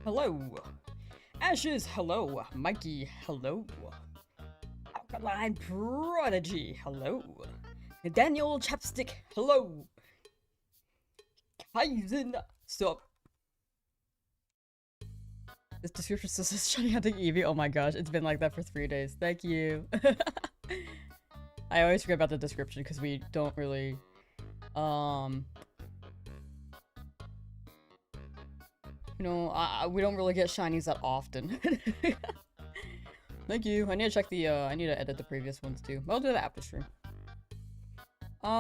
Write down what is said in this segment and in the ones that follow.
Hello. Ashes, hello. Mikey, hello. Alkaline Prodigy, hello. Daniel Chapstick, hello. Kaizen, sup. This description says shiny hunting Eevee. Oh my gosh, it's been like that for 3 days. Thank you. I always forget about the description because we don't really, you know, we don't really get shinies that often. Thank you. I need to check the, I need to edit the previous ones too. I'll do that after stream.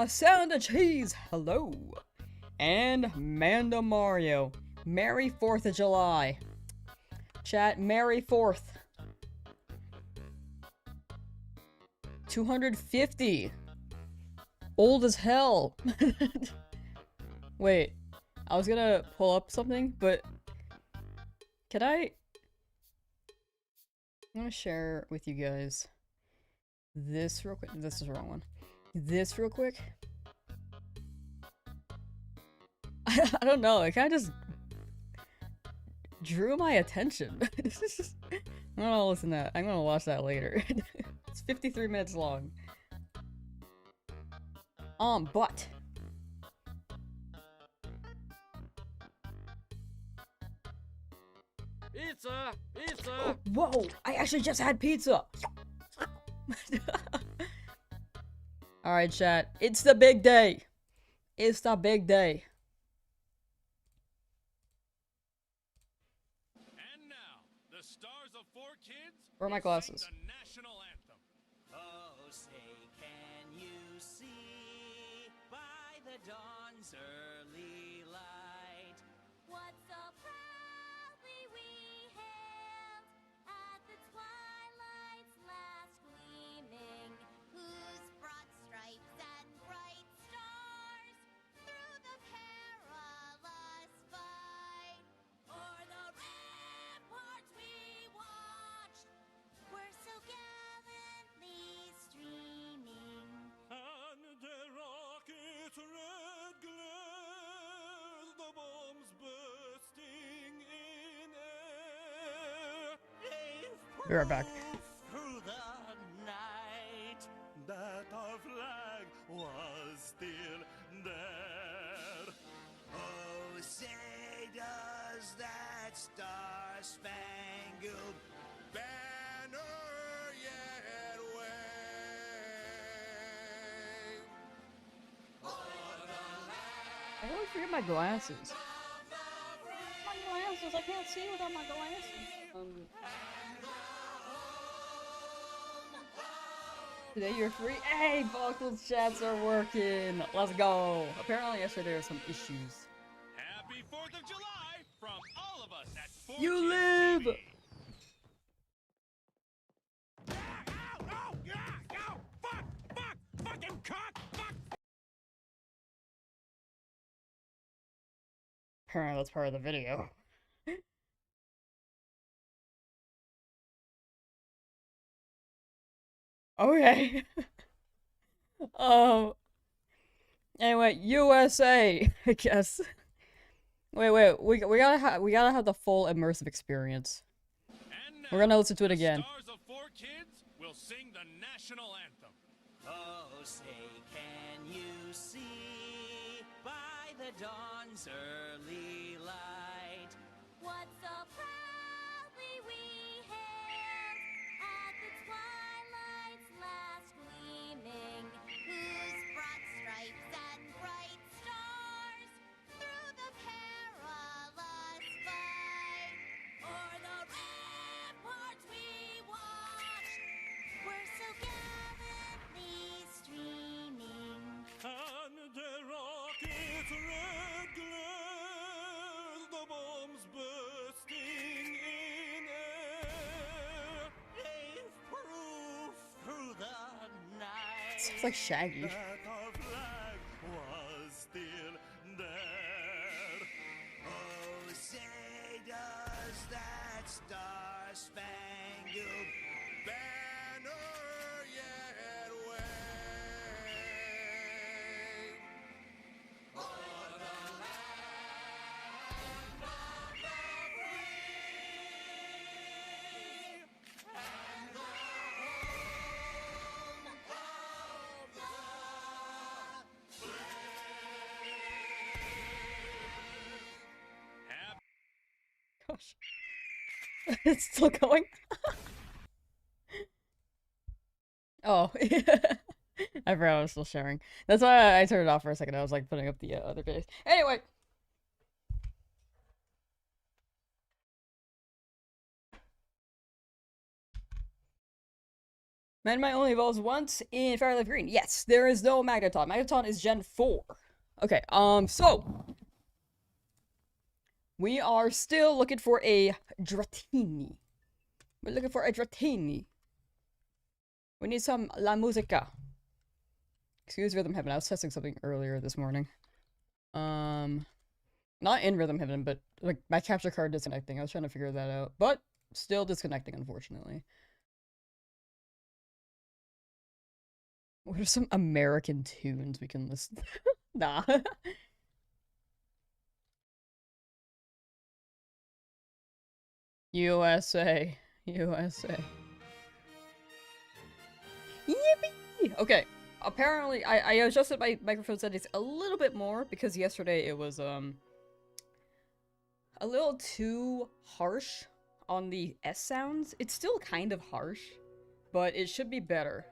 Sound of Cheese, hello. And Manda Mario. Merry 4th of July. Chat, Merry 4th. 250. Old as hell. Wait, I was gonna pull up something, but can I'm gonna share with you guys this real quick. This is the wrong one. This real quick. I don't know, it kind of just drew my attention. I'm gonna listen to that. I'm gonna watch that later. It's 53 minutes long. But Pizza! Pizza! oh, whoa! I actually just had pizza! Alright, chat. It's the big day! It's the big day. And now, the stars of 4 Kids. Where are my glasses? The national anthem. Oh, say, can you see by the dawn's early light what so proudly we hailed at the twilight's last gleaming, whose broad stripes and bright stars through the perilous fight o'er the ramparts we watched were so gallantly streaming. And the rocket's red glare, the bombs bursting in air. Be right back. Through the night That our flag was still there. oh, say does that star-spangled Banner yet wave. I always forget my glasses. My glasses, I can't see without my glasses. Today you're free. Hey, Vocals chats are working. Let's go. Apparently yesterday there were some issues. Happy 4th of July from all of us at 4 You Kids live! TV. Ow! Ow! Yeah! Ow! Fuck! Fuck! Fucking cock! Fuck! Apparently that's part of the video. Okay. Anyway, USA, I guess. Wait, we gotta have the full immersive experience. And now, We're gonna listen to it again. The stars of 4 Kids will sing the national anthem. oh, say can you see by the dawn's early light what so proudly we hailed at the twilight's last gleaming, whose broad stripes and bright stars through the perilous fight o'er the ramparts we watched were so gallantly streaming. And the rocket's red glare, the bombs bursting in air. Gave proof through the night. Sounds like Shaggy. That our flag was still there. Oh, say does that star-spangled Banner yet wave. gosh. It's still going? Oh. I forgot I was still sharing. That's why I turned it off for a second. I was like putting up the other videos. Anyway. Magnemite only evolves once in FireRed Green. Yes, there is no Magneton. Magneton is Gen 4. Okay, so we are still looking for a Dratini. We're looking for a Dratini. We need some La Musica. Excuse Rhythm Heaven. I was testing something earlier this morning. Not in Rhythm Heaven, but like my capture card disconnecting. I was trying to figure that out, but still disconnecting, unfortunately. What are some American tunes we can listen to? Nah. USA. USA. Yippee! Okay. Apparently, I adjusted my microphone settings a little bit more because yesterday it was, a little too harsh on the S sounds. It's still kind of harsh, but it should be better.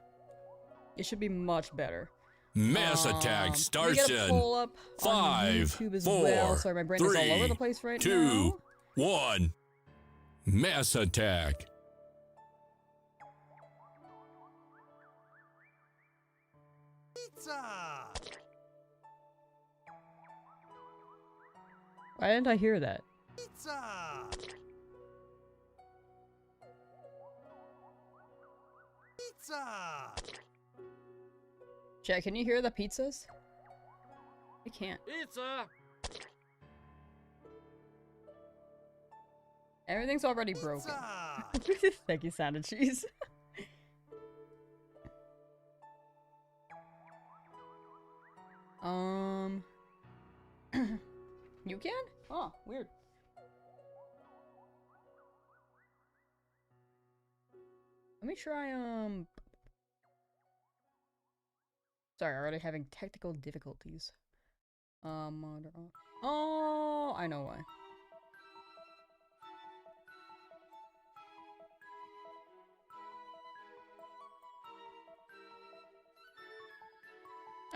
It should be much better. Mass attack starts in pull up 5, on YouTube as 4, well. Sorry, my brain is all over the place right 2, now. 1. Mass attack. Pizza! Why didn't I hear that? Pizza! Pizza! Chat, can you hear the pizzas? I can't. Pizza! Everything's already broken. Thank you, Sound and Cheese. You can? Oh, weird. Let me try, Sorry, already having technical difficulties. Oh, I know why.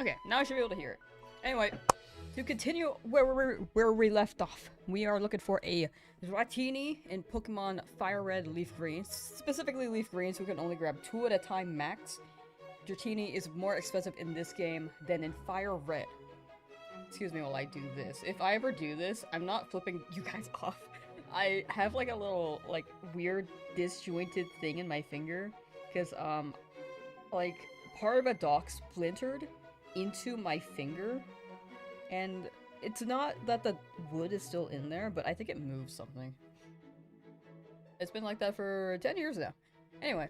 Okay, now I should be able to hear it. Anyway, to continue where we left off, we are looking for a Dratini in Pokemon FireRed, LeafGreen. Specifically LeafGreen, so we can only grab 2 at a time max. Dratini is more expensive in this game than in FireRed. Excuse me while I do this. If I ever do this, I'm not flipping you guys off. I have like a little like weird disjointed thing in my finger because like part of a dock splintered into my finger, and it's not that the wood is still in there, but I think it moves something. It's been like that for 10 years now. Anyway.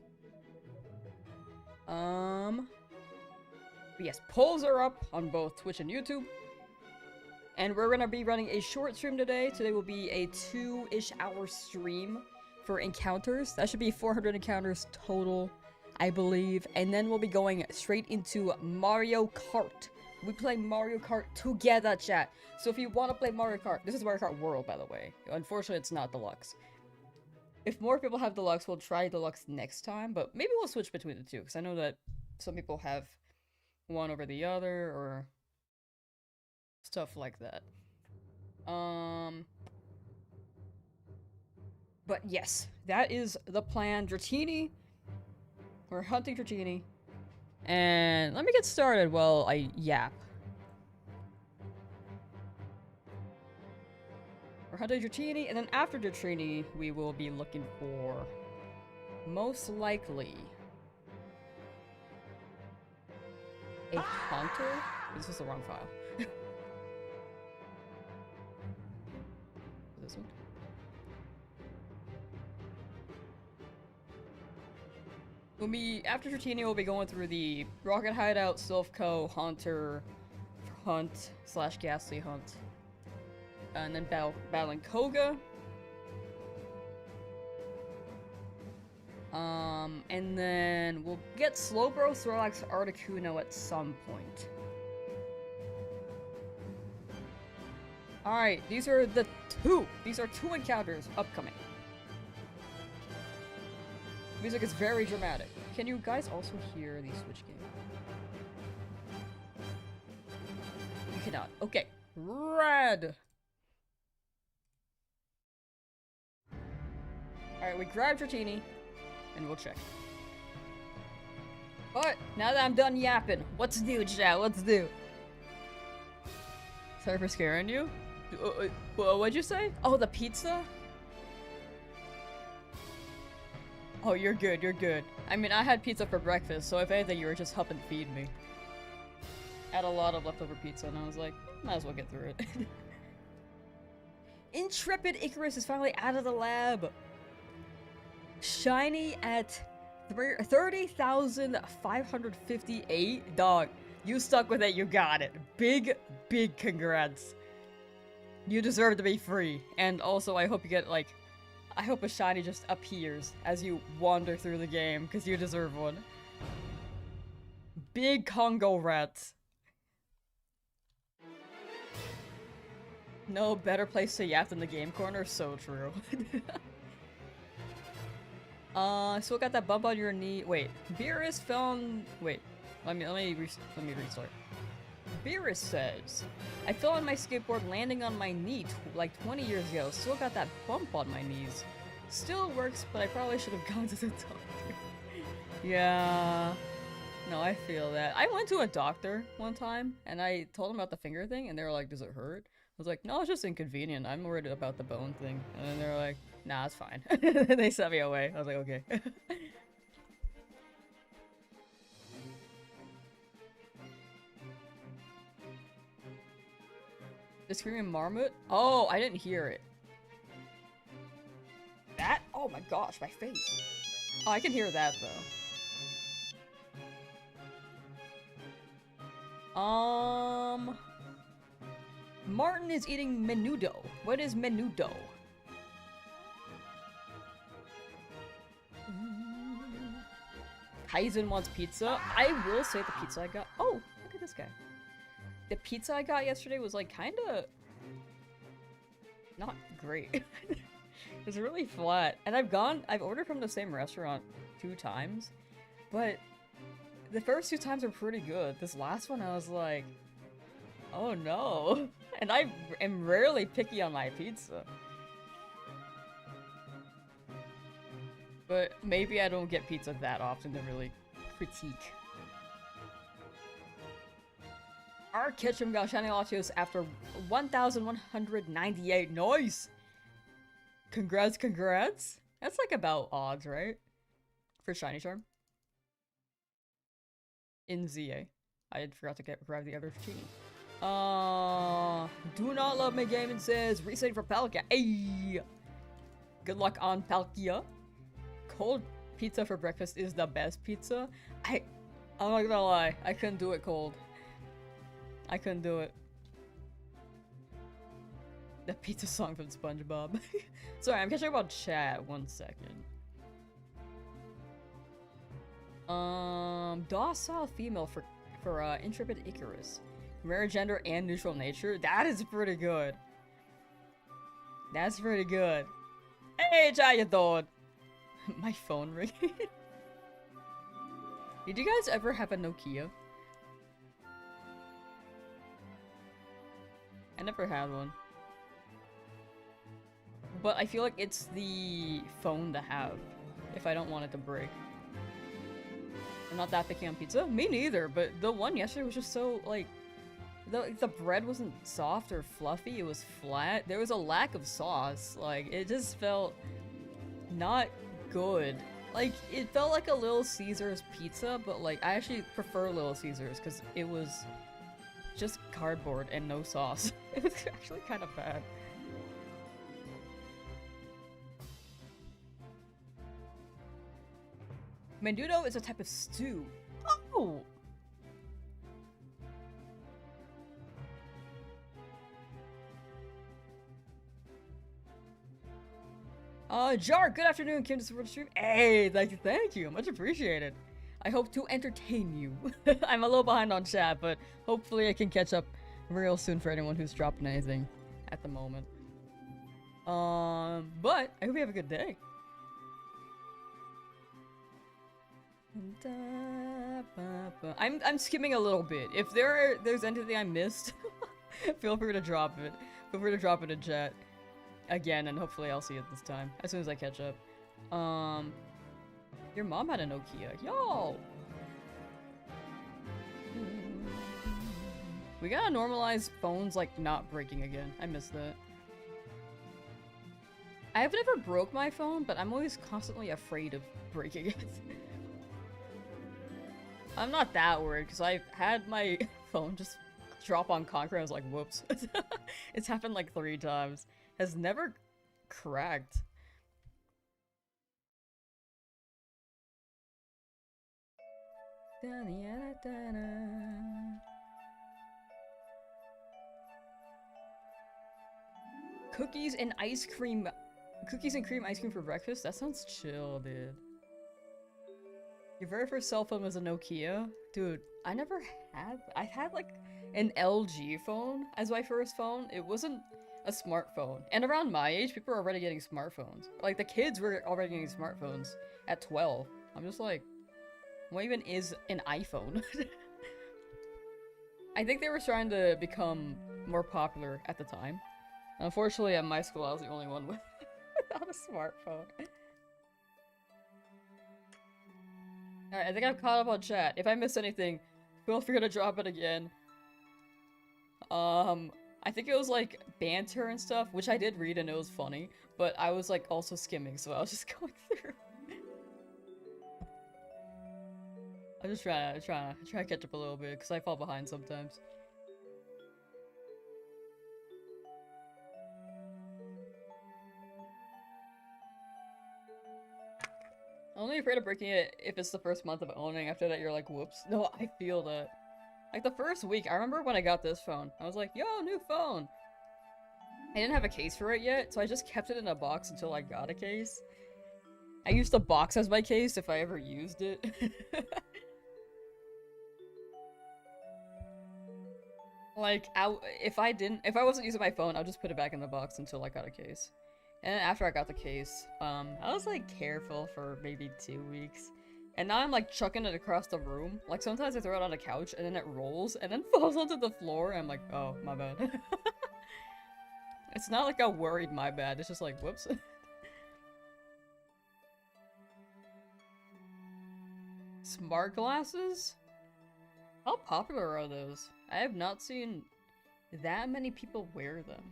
But yes, polls are up on both Twitch and YouTube. And we're gonna be running a short stream today. Today will be a 2-ish hour stream for encounters. That should be 400 encounters total, I believe. And then we'll be going straight into Mario Kart. We play Mario Kart together, chat. So if you want to play Mario Kart, this is Mario Kart World, by the way. Unfortunately, it's not Deluxe. If more people have Deluxe, we'll try Deluxe next time, but maybe we'll switch between the two, because I know that some people have one over the other, or stuff like that. But yes, that is the plan. Dratini. We're hunting Dratini. And let me get started while I yap. We're hunting Dratini, and then after Dratini, we will be looking for, most likely, a Hunter? This was the wrong file. This one? We'll be, after Dratini, we'll be going through the Rocket Hideout, Silphco, Hunter, Hunt, / Ghastly Hunt. And then battling Koga. And then we'll get Slowbro, Snorlax, Articuno at some point. Alright, these are the two. These are two encounters upcoming. Music is very dramatic. Can you guys also hear the Switch game? You cannot. Okay. Red! Alright, we grabbed Dratini, and we'll check. But, now that I'm done yapping, what's new, chat? What's new? Sorry for scaring you? What'd you say? Oh, the pizza? Oh, you're good, you're good. I mean, I had pizza for breakfast, so if anything, you were just helping feed me. I had a lot of leftover pizza, and I was like, might as well get through it. Intrepid Icarus is finally out of the lab! Shiny at 30,558? Dog, you stuck with it, you got it. Big, big congrats. You deserve to be free. And also, I hope you get, like, I hope a shiny just appears as you wander through the game, because you deserve one. Big Congo rats. No better place to yap than the game corner, so true. Still got that bump on your knee. Wait, Beerus found. Wait, let me restart. Beerus says, I fell on my skateboard landing on my knee like 20 years ago. Still got that bump on my knees. Still works, but I probably should have gone to the doctor. Yeah. No, I feel that. I went to a doctor one time, and I told them about the finger thing, and they were like, does it hurt? I was like, no, it's just inconvenient. I'm worried about the bone thing. And then they were like, nah, it's fine. They sent me away. I was like, okay. The screaming marmot? Oh, I didn't hear it. That? Oh my gosh, my face. Oh, I can hear that though. Martin is eating menudo. What is menudo? Kaizen wants pizza. I will say the pizza I got. Oh, look at this guy. The pizza I got yesterday was like kinda not great. It's really flat. And I've ordered from the same restaurant 2 times, but the first 2 times were pretty good. This last one I was like, oh no. And I am rarely picky on my pizza. But maybe I don't get pizza that often to really critique. Our Ketchum got Shiny Latios after 1,198. Nice! Congrats, congrats! That's like about odds, right? For Shiny Charm. In ZA. I had forgot to grab the other Dratini. Do not love my game and says resetting for Palkia. Ayy! Good luck on Palkia. Cold pizza for breakfast is the best pizza. I'm not gonna lie, I couldn't do it cold. I couldn't do it. The pizza song from SpongeBob. Sorry, I'm catching up on chat. 1 second. Docile female for Intrepid Icarus. Rare gender and neutral nature. That is pretty good. That's pretty good. Hey, how you doing? My phone ringing. Did you guys ever have a Nokia? I never had one. But I feel like it's the phone to have if I don't want it to break. I'm not that picky on pizza. Me neither, but the one yesterday was just so, like, the bread wasn't soft or fluffy, it was flat. There was a lack of sauce. Like, it just felt not good. Like, it felt like a Little Caesars pizza, but, like, I actually prefer Little Caesars because it was just cardboard and no sauce. It was actually kind of bad. Menudo is a type of stew. Oh! Jar, good afternoon, came to support the stream. Hey, thank you, much appreciated. I hope to entertain you. I'm a little behind on chat, but hopefully I can catch up real soon for anyone who's dropping anything at the moment. But I hope you have a good day. I'm skimming a little bit. If there's anything I missed, feel free to drop it. Feel free to drop it in chat again, and hopefully I'll see it this time as soon as I catch up. Your mom had a Nokia. Yo! We gotta normalize phones like not breaking again. I miss that. I've never broke my phone, but I'm always constantly afraid of breaking it. I'm not that worried because I've had my phone just drop on concrete. I was like, whoops. It's happened like 3 times. Has never cracked. Cookies and ice cream. Cookies and cream ice cream for breakfast? That sounds chill, dude. Your very first cell phone was a Nokia? Dude, I never had... I had like an LG phone as my first phone. It wasn't a smartphone. And around my age, people were already getting smartphones. Like, the kids were already getting smartphones at 12. I'm just like, what even is an iPhone? I think they were trying to become more popular at the time. Unfortunately, at my school, I was the only one without a smartphone. Alright, I think I've caught up on chat. If I missed anything, feel free to drop it again. I think it was like banter and stuff, which I did read and it was funny, but I was like also skimming, so I was just going through. I'm just trying to catch up a little bit, because I fall behind sometimes. I'm only afraid of breaking it if it's the first month of owning. After that, you're like, whoops. No, I feel that. Like, the first week, I remember when I got this phone. I was like, yo, new phone! I didn't have a case for it yet, so I just kept it in a box until I got a case. I used the box as my case if I ever used it. Like, if I wasn't using my phone, I'll just put it back in the box until I got a case. And then after I got the case, I was like careful for maybe 2 weeks. And now I'm like chucking it across the room. Like sometimes I throw it on the couch and then it rolls and then falls onto the floor and I'm like, oh, my bad. It's not like a worried my bad, it's just like, whoops. Smart glasses? How popular are those? I have not seen that many people wear them.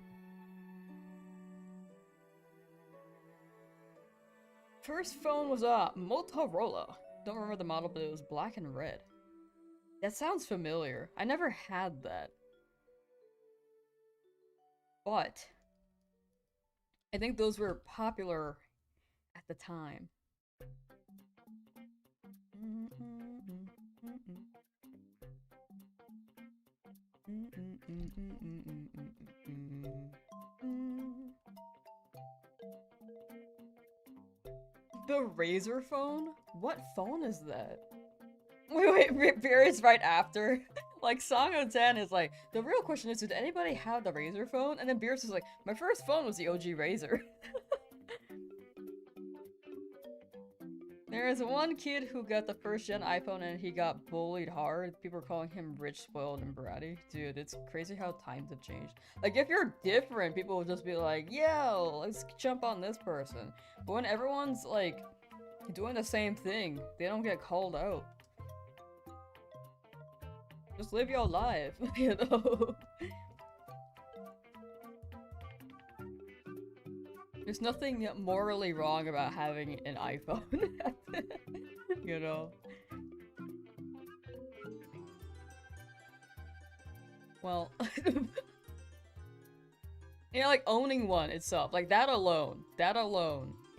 First phone was a Motorola. Don't remember the model, but it was black and red. That sounds familiar. I never had that. But I think those were popular at the time. The Razor phone? What phone is that? Wait, Beerus right after. Like, Song of 10 is like, the real question is, did anybody have the Razor phone? And then Beerus is like, my first phone was the OG Razor. There is one kid who got the first gen iPhone and he got bullied hard. People were calling him rich, spoiled, and bratty. Dude, it's crazy how times have changed. Like, if you're different, people will just be like, yo, let's jump on this person. But when everyone's, like, doing the same thing, they don't get called out. Just live your life, you know? There's nothing morally wrong about having an iPhone, you know? Well, you know, like, owning one itself, like, that alone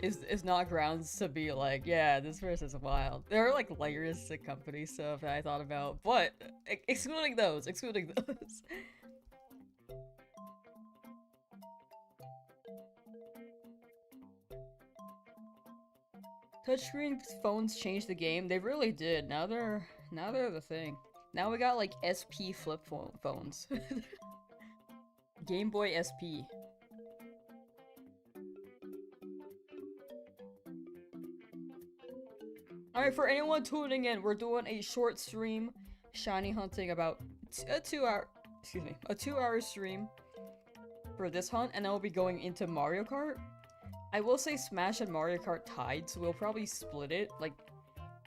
is not grounds to be like, yeah, this person's wild. There are, like, layers to company stuff that I thought about, but excluding those. Touchscreen phones changed the game. They really did. Now they're the thing. Now we got like SP flip phones. Game Boy SP. Alright, for anyone tuning in, we're doing a short stream, shiny hunting, about a 2-hour stream for this hunt, and then we'll be going into Mario Kart. I will say Smash and Mario Kart tied, so we'll probably split it, like,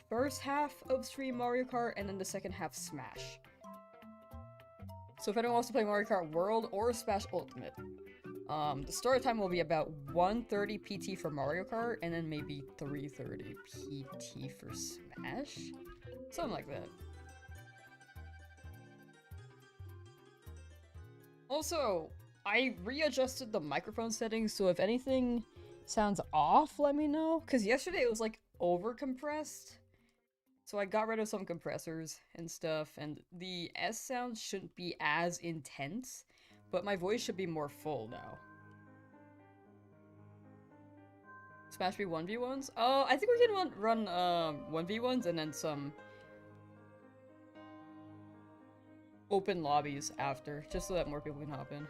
first half of stream Mario Kart, and then the second half Smash. So if anyone wants to play Mario Kart World or Smash Ultimate, the start time will be about 1:30 PT for Mario Kart, and then maybe 3:30 PT for Smash? Something like that. Also, I readjusted the microphone settings, so if anything sounds off, let me know. Because yesterday it was like over-compressed. So I got rid of some compressors and stuff, and the S sound shouldn't be as intense, but my voice should be more full now. Smash be 1v1s? Oh, I think we can run 1v1s and then some open lobbies after, just so that more people can hop in.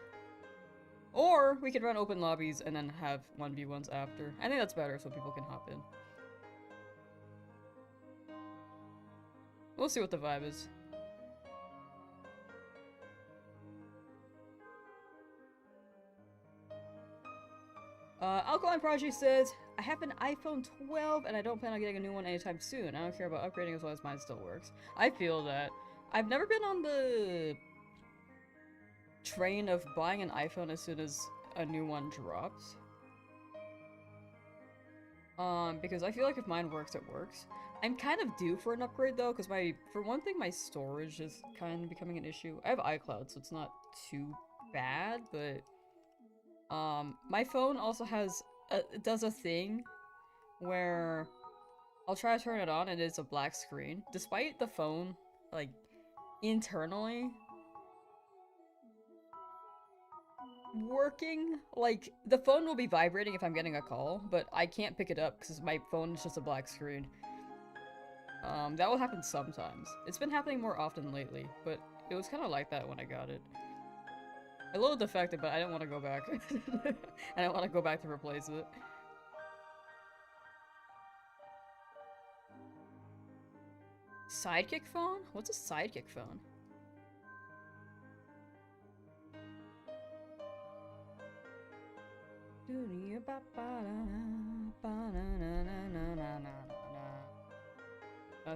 Or we could run open lobbies and then have 1v1s after. I think that's better so people can hop in. We'll see what the vibe is. Alkaline Prodigy says, I have an iPhone 12 and I don't plan on getting a new one anytime soon. I don't care about upgrading as long as mine still works. I feel that. I've never been on the train of buying an iPhone as soon as a new one drops. Because I feel like if mine works, it works. I'm kind of due for an upgrade though, because for one thing, my storage is kind of becoming an issue. I have iCloud, so it's not too bad, but my phone also does a thing where I'll try to turn it on and it's a black screen. Despite the phone, like, internally working, like, the phone will be vibrating if I'm getting a call, but I can't pick it up because my phone is just a black screen. That will happen sometimes. It's been happening more often lately, but it was kind of like that when I got it. I loaded Defected, but I didn't want to go back. I didn't want to go back to replace it. Sidekick phone? What's a sidekick phone?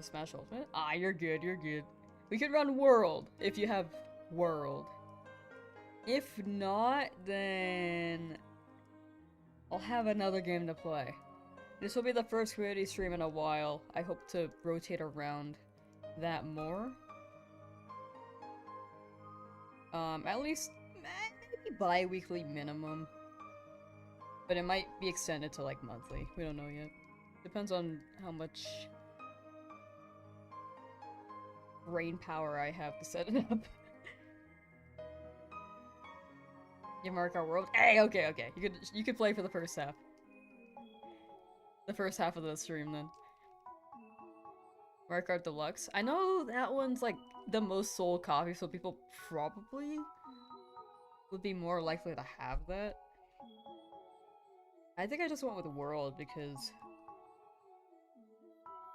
Smash Ultimate? Ah, you're good, you're good. We could run World, if you have World. If not, then I'll have another game to play. This will be the first community stream in a while. I hope to rotate around that more. At least maybe bi-weekly minimum. But it might be extended to like monthly. We don't know yet. Depends on how much brain power I have to set it up. You mark our world? Hey, okay. You could play for the first half. The first half of the stream then. Mario Kart Deluxe. I know that one's like the most sold copy, so people probably would be more likely to have that. I think I just went with World because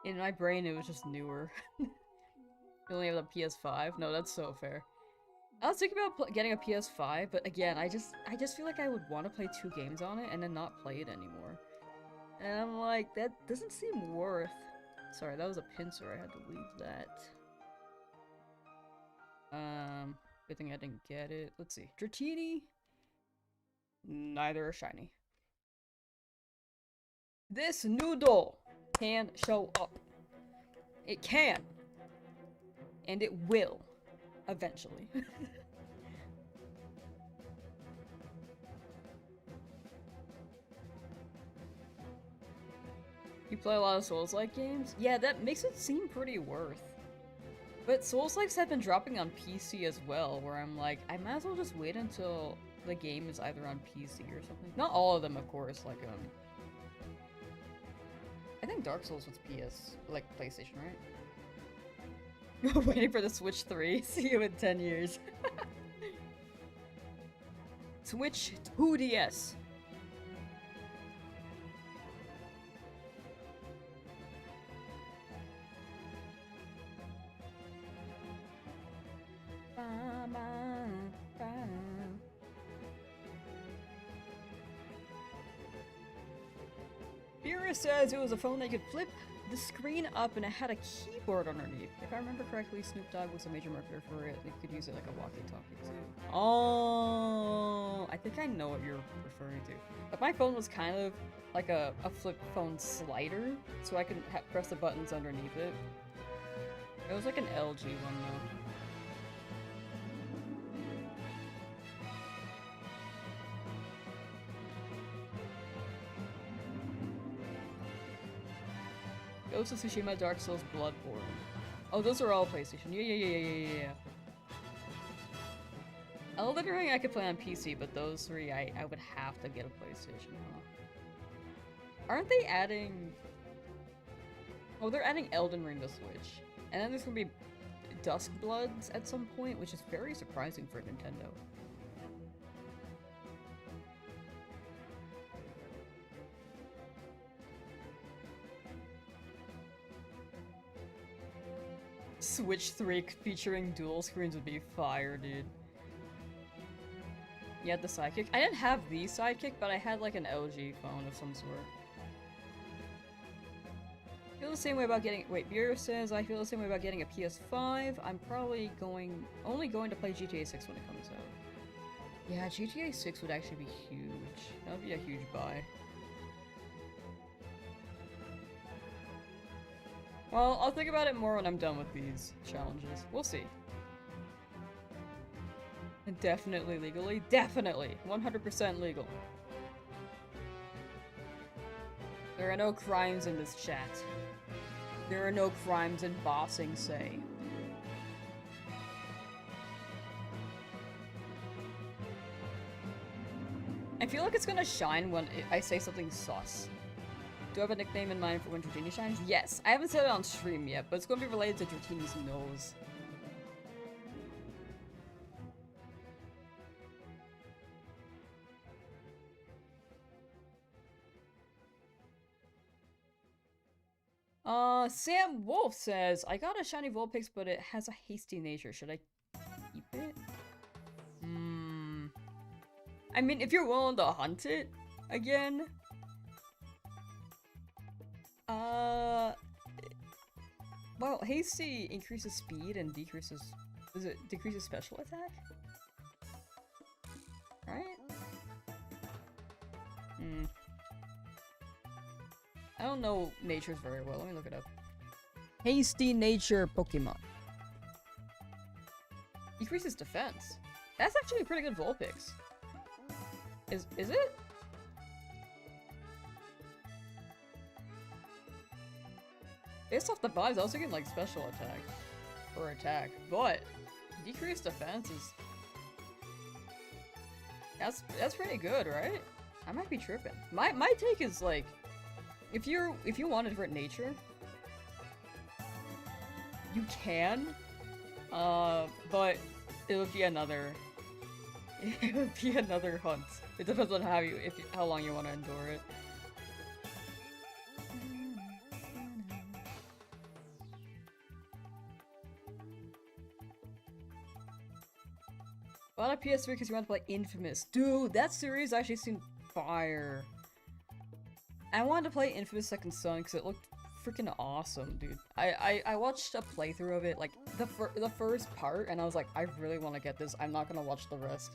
in my brain it was just newer. You only have the PS5? No, that's so fair. I was thinking about getting a PS5, but again, I just feel like I would want to play 2 games on it and then not play it anymore. And I'm like, that doesn't seem worth. Sorry, that was a pincer. I had to leave that. Good thing I didn't get it. Let's see. Dratini? Neither are shiny. This noodle can show up. It can. And it will. Eventually. You play a lot of Souls-like games? Yeah, that makes it seem pretty worth. But Souls-likes have been dropping on PC as well, where I'm like, I might as well just wait until the game is either on PC or something. Not all of them, of course, like, I think Dark Souls was PlayStation, right? Waiting for the Switch 3. See you in 10 years. Switch 2DS. Vera says it was a phone that could flip the screen up and it had a keyboard underneath. If I remember correctly, Snoop Dogg was a major marketer for it. They could use it like a walkie-talkie too. Oh, I think I know what you're referring to. But my phone was kind of like a flip phone slider, so I could press the buttons underneath it. It was like an LG one though. Ghost of Tsushima, Dark Souls, Bloodborne. Oh, those are all PlayStation. Yeah. Elden Ring I could play on PC, but those three I would have to get a PlayStation, huh? Aren't they adding... Oh, they're adding Elden Ring to Switch. And then there's gonna be Dusk Bloods at some point, which is very surprising for Nintendo. Switch 3 featuring dual screens would be fire, dude. You had the Sidekick? I didn't have the Sidekick, but I had like an LG phone of some sort. I feel the same way about getting- wait, Bureau says, I feel the same way about getting a PS5. I'm probably only going to play GTA 6 when it comes out. Yeah, GTA 6 would actually be huge. That would be a huge buy. Well, I'll think about it more when I'm done with these challenges. We'll see. And definitely legally? Definitely! 100% legal. There are no crimes in this chat. There are no crimes in bossing, say. I feel like it's gonna shine when I say something sus. Do I have a nickname in mind for when Dratini shines? Yes. I haven't said it on stream yet, but it's going to be related to Dratini's nose. Sam Wolf says, I got a shiny Vulpix, but it has a hasty nature. Should I keep it? I mean, if you're willing to hunt it again... well, hasty increases speed and decreases... Does it decreases special attack? Right? I don't know natures very well. Let me look it up. Hasty nature Pokemon. Decreases defense. That's actually a pretty good Vulpix. Is it? Based off the vibes, I was thinking like special attack or attack, but decreased defense is that's pretty good, right? I might be tripping. My take is like, if you want a different nature, you can, but it would be another hunt. It depends on how long you want to endure it. Bought a PS3 because you want to play Infamous. Dude, that series actually seemed fire. I wanted to play Infamous Second Son because it looked freaking awesome, dude. I watched a playthrough of it, like, the first part, and I was like, I really want to get this. I'm not gonna watch the rest.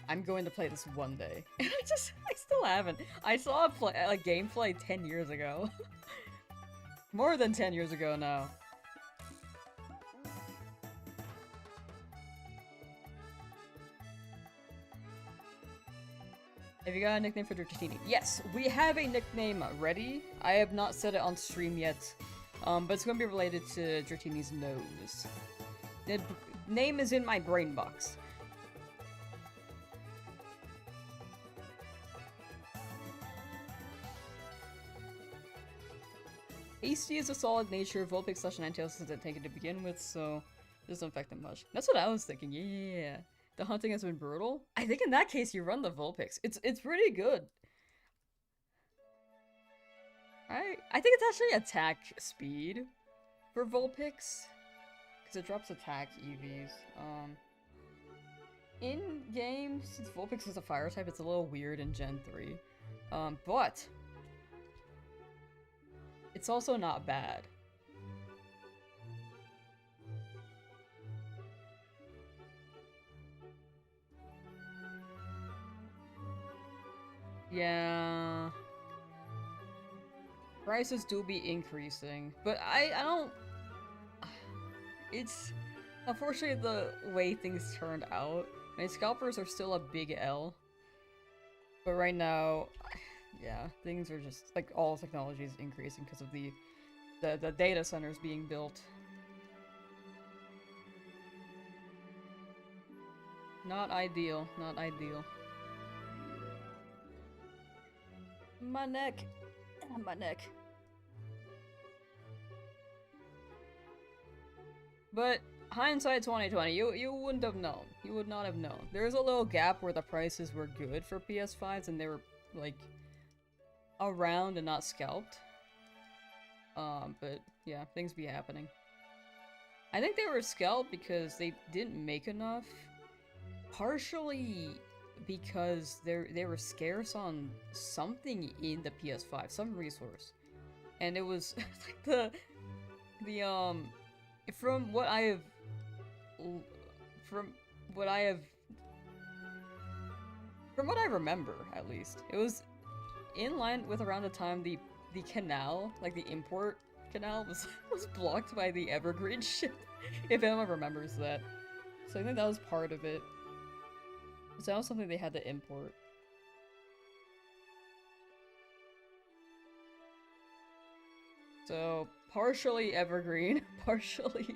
I'm going to play this one day. And I still haven't. I saw a gameplay 10 years ago. More than 10 years ago now. Have you got a nickname for Dratini? Yes, we have a nickname ready. I have not said it on stream yet, but it's going to be related to Dratini's nose. The name is in my brain box. Hasty is a solid nature, Vulpix/Ninetales isn't taken to begin with, so it doesn't affect them much. That's what I was thinking, yeah. The hunting has been brutal. I think in that case you run the Vulpix. It's pretty good. I think it's actually attack speed for Vulpix. Because it drops attack EVs. In game, since Vulpix is a fire type, it's a little weird in Gen 3. But it's also not bad. Yeah. Prices do be increasing, but I don't... It's... Unfortunately, the way things turned out, I mean, scalpers are still a big L. But right now, yeah, things are just, like, all technology is increasing because of the data centers being built. Not ideal, not ideal. My neck. My neck. But hindsight 2020, you wouldn't have known. You would not have known. There's a little gap where the prices were good for PS5s and they were like around and not scalped. But yeah, things be happening. I think they were scalped because they didn't make enough. Partially because they were scarce on something in the PS5, some resource. And it was like from what I remember, at least, it was in line with around the time the canal, like the import canal, was blocked by the Evergreen ship, if anyone remembers that. So I think that was part of it. So that was something they had to import. So, partially Evergreen, partially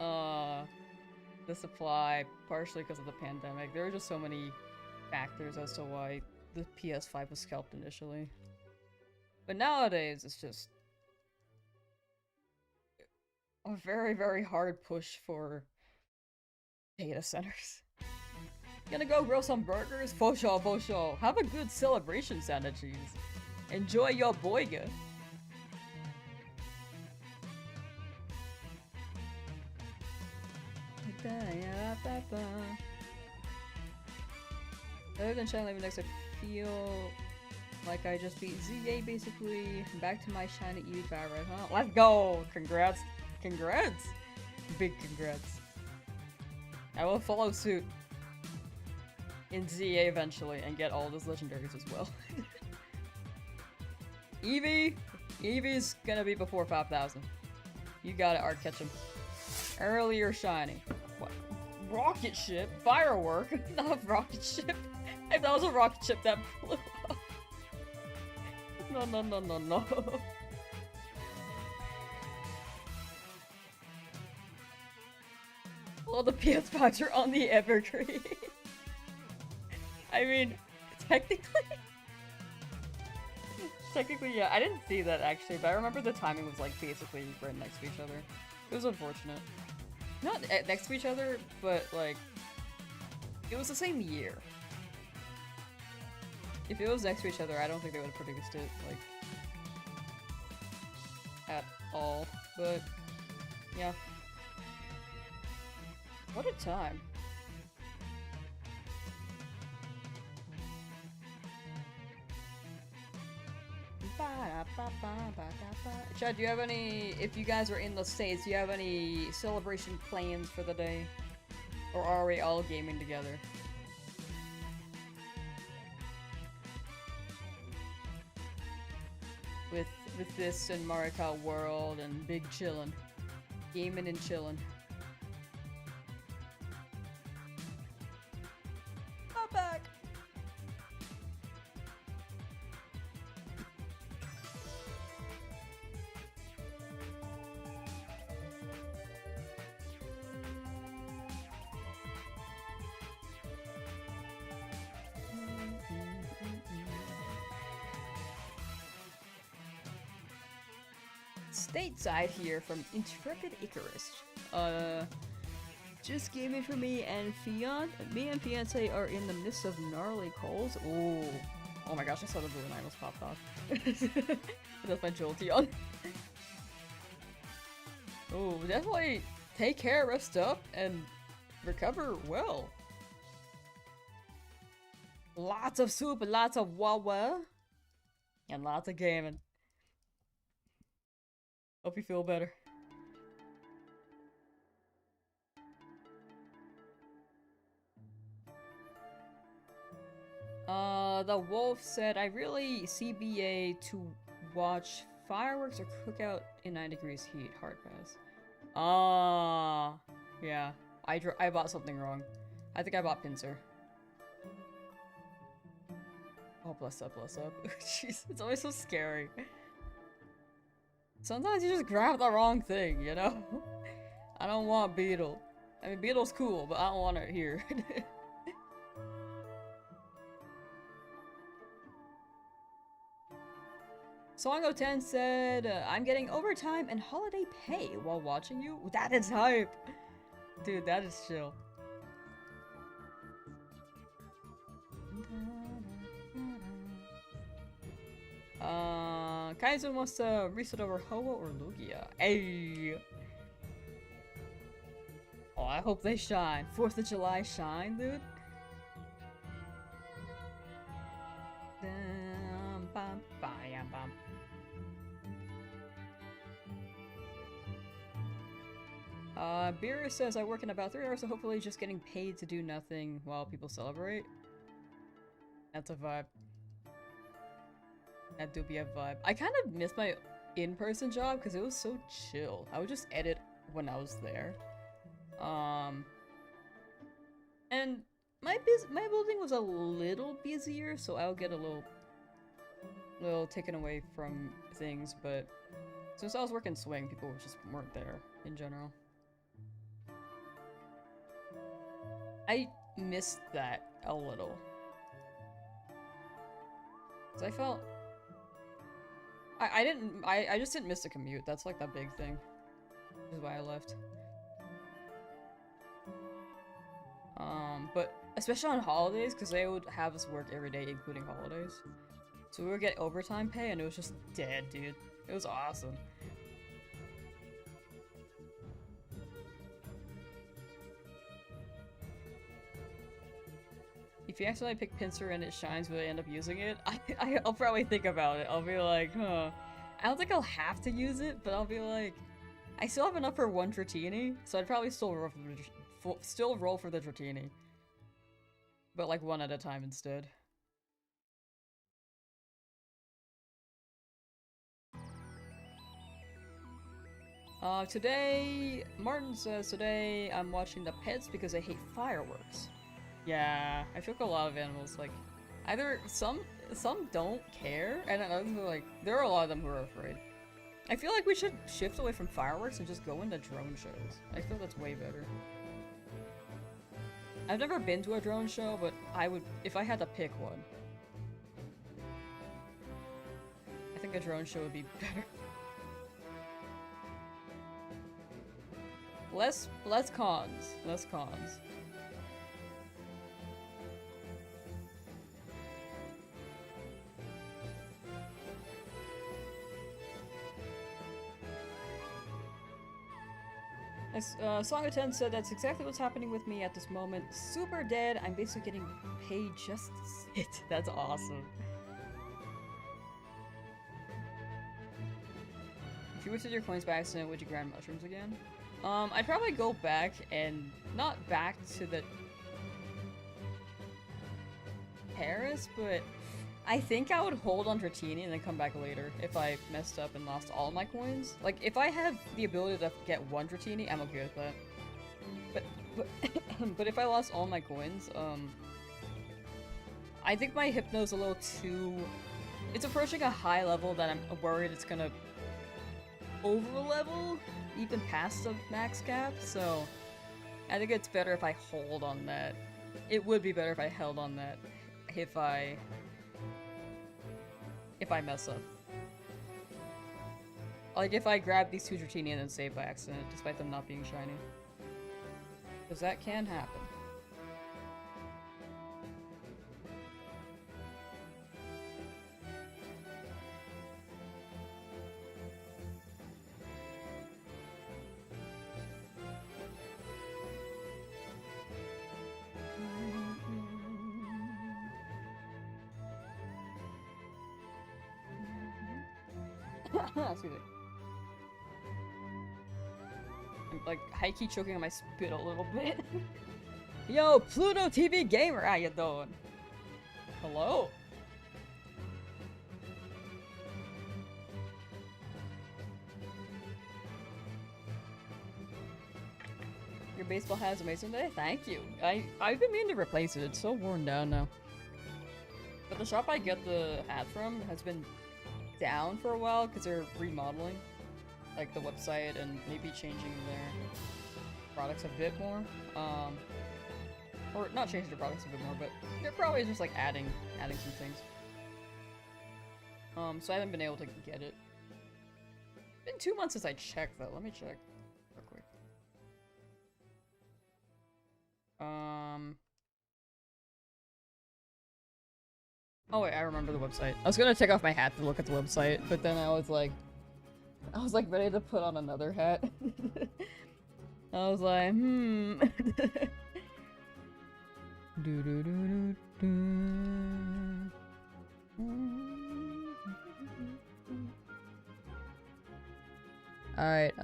the supply, partially because of the pandemic. There were just so many factors as to why the PS5 was scalped initially. But nowadays, it's just a very, very hard push for data centers. Gonna go grill some burgers? For sure, for sure. Have a good celebration, Santa Cheese. Enjoy your boyga. Other than Shiny Living Next, I feel like I just beat ZA basically. Back to my shiny Eevee FireRed, huh? Let's go! Congrats! Congrats! Big congrats. I will follow suit in ZA eventually and get all those legendaries as well. Eevee's gonna be before 5,000. You got it, Art Ketchum. Earlier shiny. What? Rocket ship? Firework? Not rocket ship. If that was a rocket ship that blew up. No, no, no, no, no. All the PS5s are on the Evergreen. I mean, technically, yeah, I didn't see that actually, but I remember the timing was like basically right next to each other. It was unfortunate. Not next to each other, but like, it was the same year. If it was next to each other, I don't think they would have produced it, like, at all, but, yeah. What a time. Chad, do you have any, if you guys are in the States, do you have any celebration plans for the day? Or are we all gaming together? With this and Mario Kart World and big chillin'. Gaming and chillin'. I'm back! Stateside here from Intrepid Icarus. Just gaming for me and Fiance are in the midst of gnarly calls. Oh, oh my gosh! I saw the blue almost popped off. That's my Jolteon. Oh, definitely take care, rest up, and recover well. Lots of soup, lots of wawa, and lots of gaming. Hope you feel better. The wolf said, I really CBA to watch fireworks or cookout in 9 degrees heat. Hard pass. Yeah. I bought something wrong. I think I bought pincer. Oh, bless up, bless up. Jeez, it's always so scary. Sometimes you just grab the wrong thing, you know? I don't want Beetle. I mean, Beetle's cool, but I don't want it here. Songo10 said, I'm getting overtime and holiday pay while watching you. That is hype! Dude, that is chill. Kaizen wants to reset over Ho-Oh or Lugia. Ayy! Oh, I hope they shine. 4th of July shine, dude. Beer says I work in about 3 hours, so hopefully just getting paid to do nothing while people celebrate. That's a vibe. That do be a vibe. I kind of miss my in-person job because it was so chill. I would just edit when I was there. And my building was a little busier, so I'll get a little taken away from things, but since I was working swing, people just weren't there in general. I missed that a little. 'Cause I felt I just didn't miss the commute. That's like the big thing. Which is why I left. But especially on holidays, because they would have us work every day, including holidays. So we would get overtime pay, and it was just dead, dude. It was awesome. If you accidentally pick pincer and it shines, will I end up using it? I'll probably think about it. I'll be like, huh. I don't think I'll have to use it, but I'll be like, I still have enough for 1 Dratini, so I'd probably still roll for the Dratini. But like 1 at a time instead. Today, Martin says, today I'm watching the pets because I hate fireworks. Yeah, I feel like a lot of animals, like, either some don't care, and others are like, there are a lot of them who are afraid. I feel like we should shift away from fireworks and just go into drone shows. I feel that's way better. I've never been to a drone show, but I would, if I had to pick one. I think a drone show would be better. Less cons. Less cons. Song of 10 said, that's exactly what's happening with me at this moment. Super dead. I'm basically getting paid just to sit. That's awesome. If you wasted your coins by accident, would you grind mushrooms again? I'd probably go back and not back to the Paris, but I think I would hold on Dratini and then come back later if I messed up and lost all my coins. Like, if I have the ability to get 1 Dratini, I'm okay with that. But if I lost all my coins, I think my Hypno's a little too... It's approaching a high level that I'm worried it's gonna over-level even past the max cap, so I think it's better if I hold on that. It would be better if I held on that if I mess up. Like if I grab these 2 Dratini and then save by accident, despite them not being shiny. Because that can happen. Excuse me. I'm like high-key choking on my spit a little bit. Yo, Pluto TV Gamer, how you doing? Hello? Your baseball hat is amazing today? Thank you. I've been meaning to replace it. It's so worn down now. But the shop I get the hat from has been down for a while because they're remodeling like the website and maybe changing their products a bit more. Or not changing their products a bit more, but they're probably just like adding some things. So I haven't been able to get it. It's been 2 months since I checked though. Let me check real quick. Oh wait, I remember the website. I was gonna take off my hat to look at the website, but then I was like ready to put on another hat. I was like, Alright,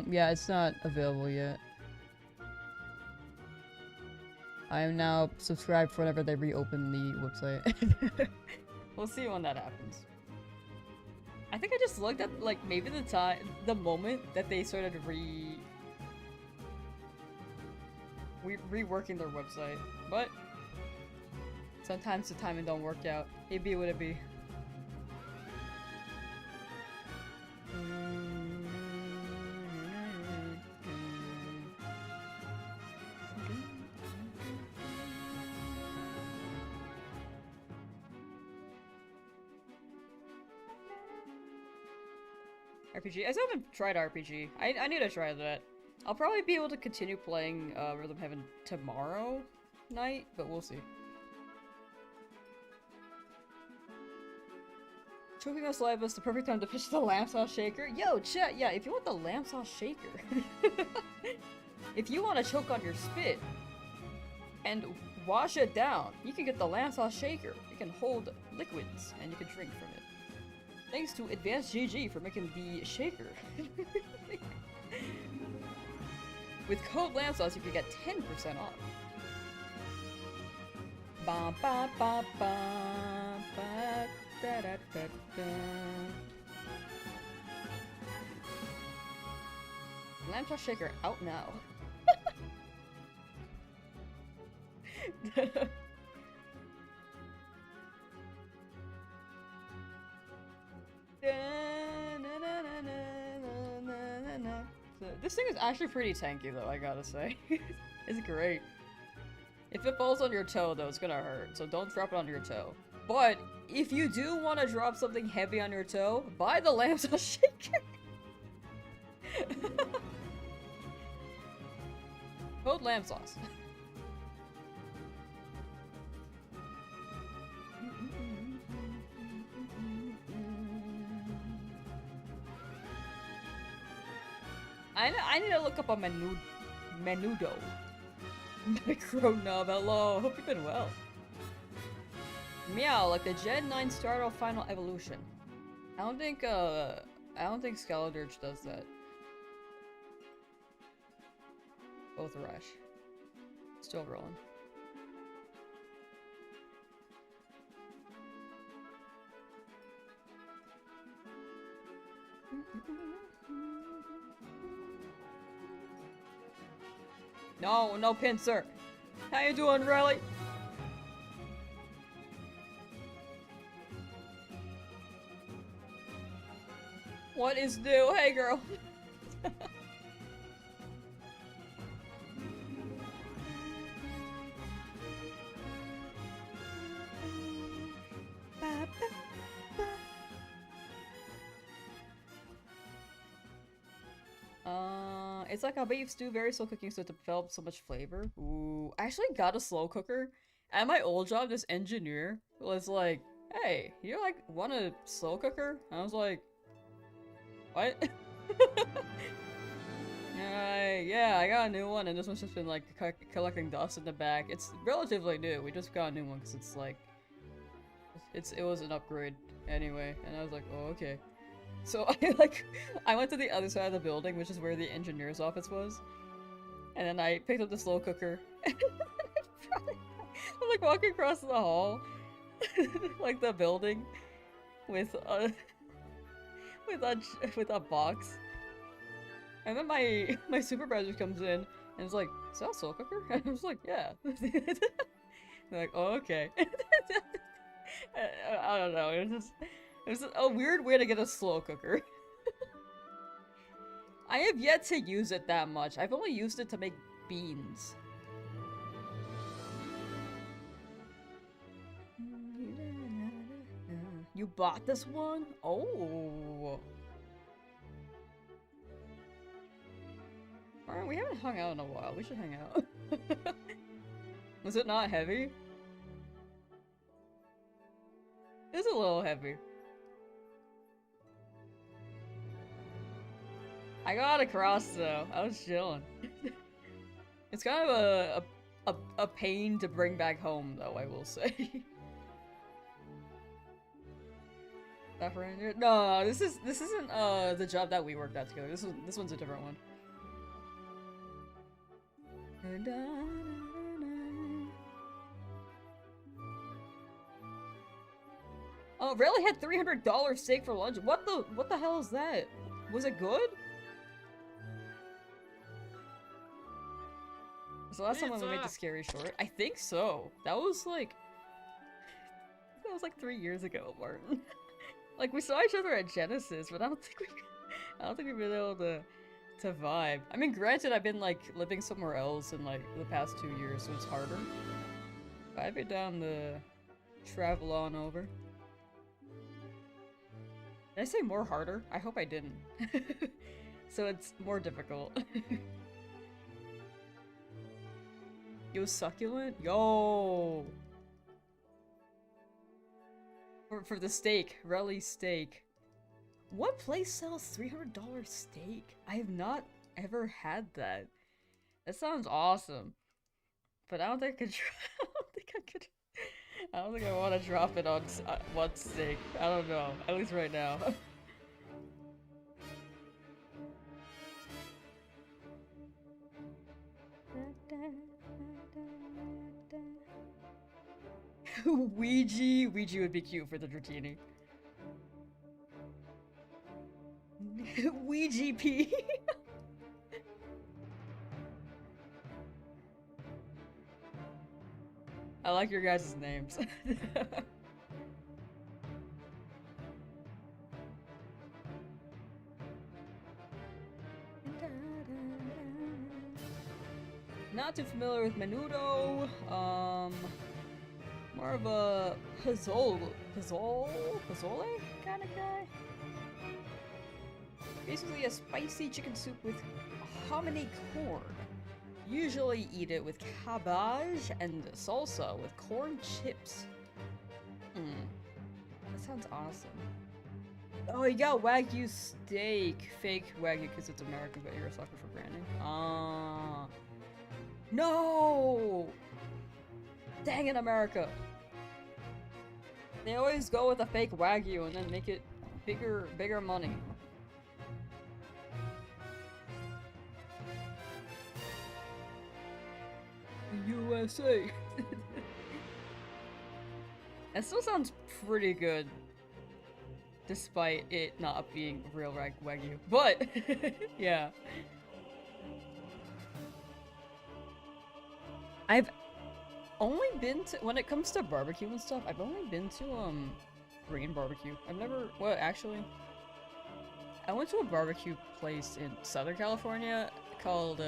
yeah, it's not available yet. I am now subscribed whenever they reopen the website. We'll see when that happens. I think I just looked at, like, maybe the moment that they started reworking their website. But sometimes the timing don't work out. It be what it be. RPG? I still haven't tried RPG. I need to try that. I'll probably be able to continue playing Rhythm Heaven tomorrow night, but we'll see. Choking on saliva is the perfect time to pitch the Lamsauce shaker. Yo, chat, yeah, if you want the Lamsauce shaker. If you want to choke on your spit and wash it down, you can get the Lamsauce shaker. It can hold liquids and you can drink from it. Thanks to ADVANCEDGG for making the shaker. With code Lamsauce, you can get 10% off. Ba ba ba ba ba da da da da. Lamsauce shaker out now. This thing is actually pretty tanky though, I gotta say. It's great. If it falls on your toe though, it's gonna hurt, so don't drop it on your toe. But if you do want to drop something heavy on your toe, buy the Lamsauce shaker. Code Lamsauce. I need to look up a menudo. Micronub, hello. Hope you've been well. Meow, like the Gen 9 Startle Final Evolution. I don't think Skeledirge does that. Both rush. Still rolling. No, no pincer. How you doing, Riley? What is new? Hey, girl. It's like a beef stew, very slow cooking, so it develops so much flavor. Ooh, I actually got a slow cooker. At my old job, this engineer was like, "Hey, you like want a slow cooker?" And I was like, "What?" Yeah, I got a new one, and this one's just been like collecting dust in the back. It's relatively new. We just got a new one because it's like, it was an upgrade anyway. And I was like, "Oh, okay." So I went to the other side of the building, which is where the engineer's office was, and then I picked up the slow cooker. I'm like walking across the hall, like the building, with a box, and then my supervisor comes in and is like, "Is that a slow cooker?" And I was like, "Yeah." They're like, "Oh, okay." I don't know. It was a weird way to get a slow cooker. I have yet to use it that much. I've only used it to make beans. You bought this one? Oh. Alright, we haven't hung out in a while. We should hang out. Was it not heavy? It's a little heavy. I got across though. I was chilling. It's kind of a pain to bring back home though, I will say. That for Andrew? No, this isn't the job that we worked at together. This one's a different one. Oh, Rayleigh had $300 steak for lunch. What the hell is that? Was it good? Was the last time when we made the scary short? I think so. That was like 3 years ago, Martin. Like we saw each other at Genesis, but I don't think we've been able to vibe. I mean, granted, I've been like living somewhere else in like the past 2 years, so it's harder. But I've been down to travel on over. Did I say more harder? I hope I didn't. So it's more difficult. Yo, succulent? Yo! For the steak. Rally steak. What place sells $300 steak? I have not ever had that. That sounds awesome. But I don't think I could I don't think I want to drop it on one steak. I don't know. At least right now. Ouija would be cute for the Dratini. Ouija P. I like your guys' names. Not too familiar with Menudo. More of a Pozole kind of guy. Basically a spicy chicken soup with hominy corn. Usually eat it with cabbage and salsa with corn chips. That sounds awesome. Oh, you got Wagyu steak. Fake Wagyu because it's American, but you're a sucker for branding. No! Dang it, America! They always go with a fake Wagyu and then make it bigger money. USA. That still sounds pretty good, despite it not being real Wagyu. But yeah, I've only been to, when it comes to barbecue and stuff, I've only been to Green Barbecue. I've never, well, actually, I went to a barbecue place in Southern California called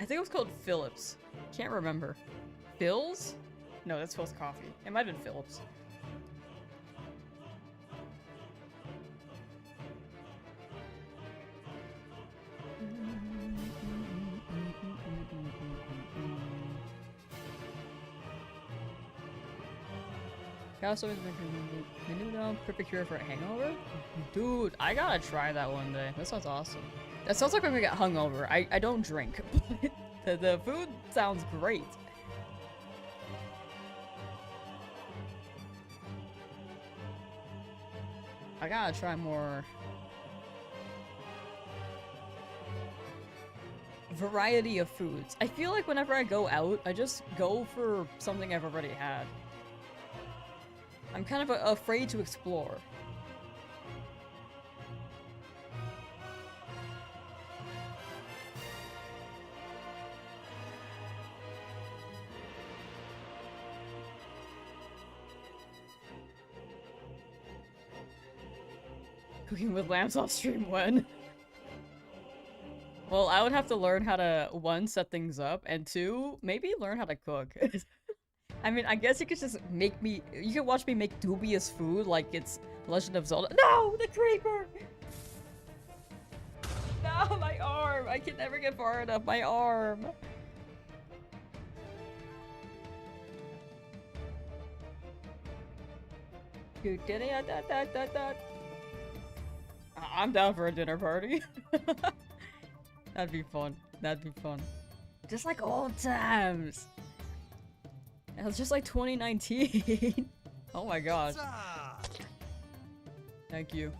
I think it was called Phillips. Can't remember. Phil's? No, that's Phil's Coffee. It might have been Phillips. Also, Menudo, perfect cure for a hangover? Dude, I gotta try that one day. That sounds awesome. That sounds like I'm gonna get hungover. I don't drink, but the food sounds great. I gotta try more variety of foods. I feel like whenever I go out, I just go for something I've already had. I'm kind of afraid to explore. Cooking with Lamsauce stream when? Well, I would have to learn how to, one, set things up, and two, maybe learn how to cook. I mean, I guess you could just make me- you could watch me make dubious food like it's Legend of Zelda- No! The creeper! No, my arm! I can never get far enough, my arm! I'm down for a dinner party. That'd be fun. That'd be fun. Just like old times. It was just like 2019. Oh my god. Thank you.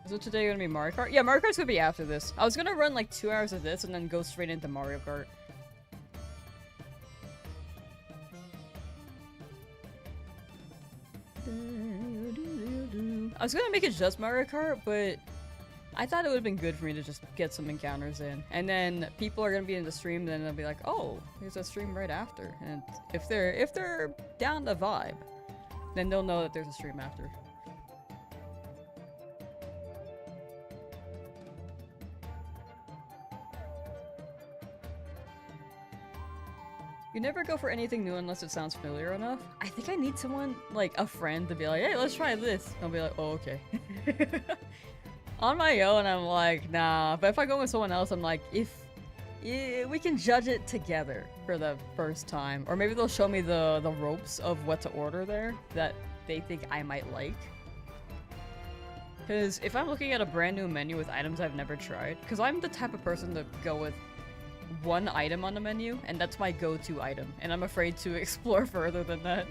So today gonna be Mario Kart? Yeah, Mario Kart's gonna be after this. I was gonna run like 2 hours of this and then go straight into Mario Kart. I was gonna make it just Mario Kart, but I thought it would have been good for me to just get some encounters in. And then people are gonna be in the stream, then they'll be like, oh, there's a stream right after. And if they're down the vibe, then they'll know that there's a stream after. You never go for anything new unless it sounds familiar enough. I think I need someone, like a friend, to be like, hey, let's try this. I'll be like, oh, okay. On my own, I'm like, nah. But if I go with someone else, I'm like, if we can judge it together for the first time. Or maybe they'll show me the ropes of what to order there that they think I might like. Because if I'm looking at a brand new menu with items I've never tried, because I'm the type of person to go with one item on the menu, and that's my go-to item, and I'm afraid to explore further than that.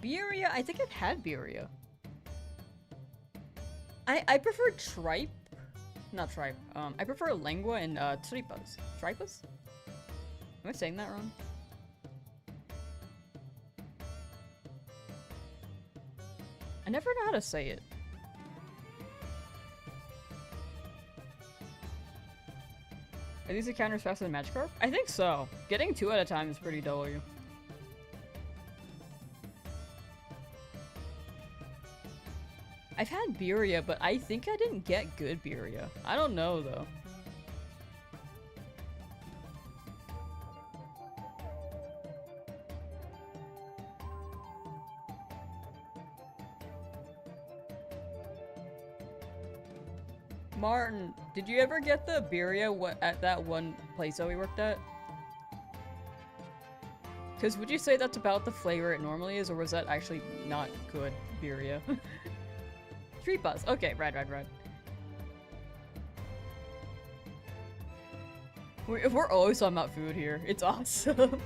Birria? I think I've had Birria. I prefer tripe. Not tripe. I prefer lengua and tripas. Tripas? Am I saying that wrong? I never know how to say it. Are these encounters faster than Magikarp? I think so. Getting 2 at a time is pretty W. I've had Birria, but I think I didn't get good Birria. I don't know, though. Martin, did you ever get the Birria at that one place that we worked at? Because would you say that's about the flavor it normally is, or was that actually not good Birria? Tripas. Okay, right. We're always talking about food here. It's awesome.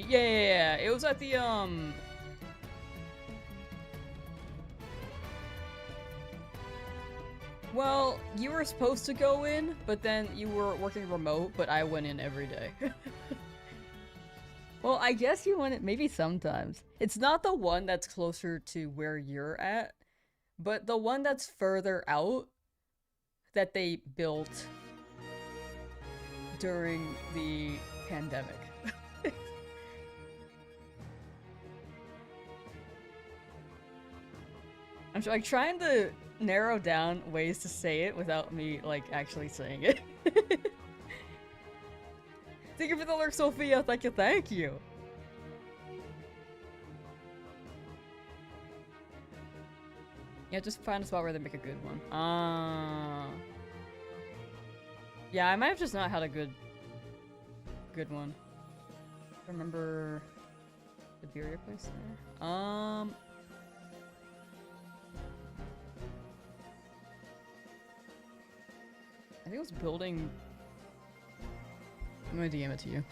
Yeah. It was at the well, you were supposed to go in, but then you were working remote, but I went in every day. Well, I guess you want it maybe sometimes. It's not the one that's closer to where you're at, but the one that's further out that they built during the pandemic. I'm like trying to narrow down ways to say it without me like actually saying it. Thank you for the lurk, Sophia. Thank you, thank you. Yeah, just find a spot where they make a good one. Yeah, I might have just not had a good one. Remember the Birria place there? I think it was building. I'm gonna DM it to you.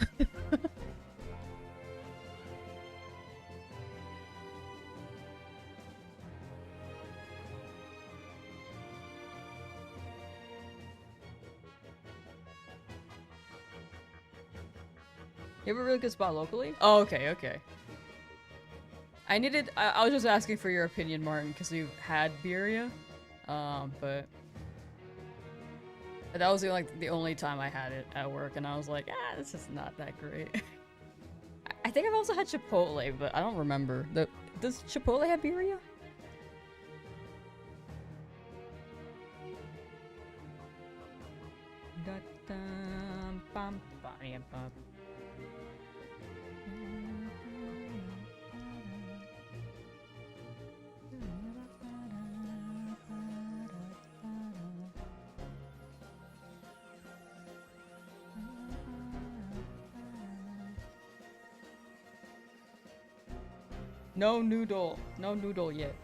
You have a really good spot locally? Oh, okay, okay. I was just asking for your opinion, Martin, because you had Birria. But that was the only time I had it at work, and I was like, ah, this is not that great. I think I've also had Chipotle, but I don't remember. Does Chipotle have Birria? No noodle. No noodle yet.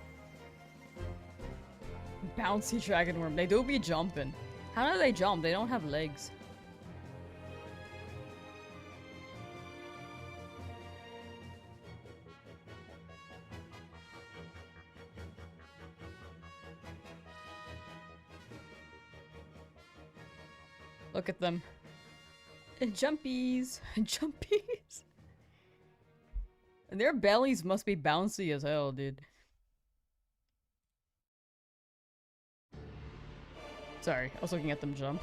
Bouncy dragon worm. They do be jumping. How do they jump? They don't have legs. Look at them. Jumpies. Jumpies. And their bellies must be bouncy as hell, dude. Sorry, I was looking at them jump.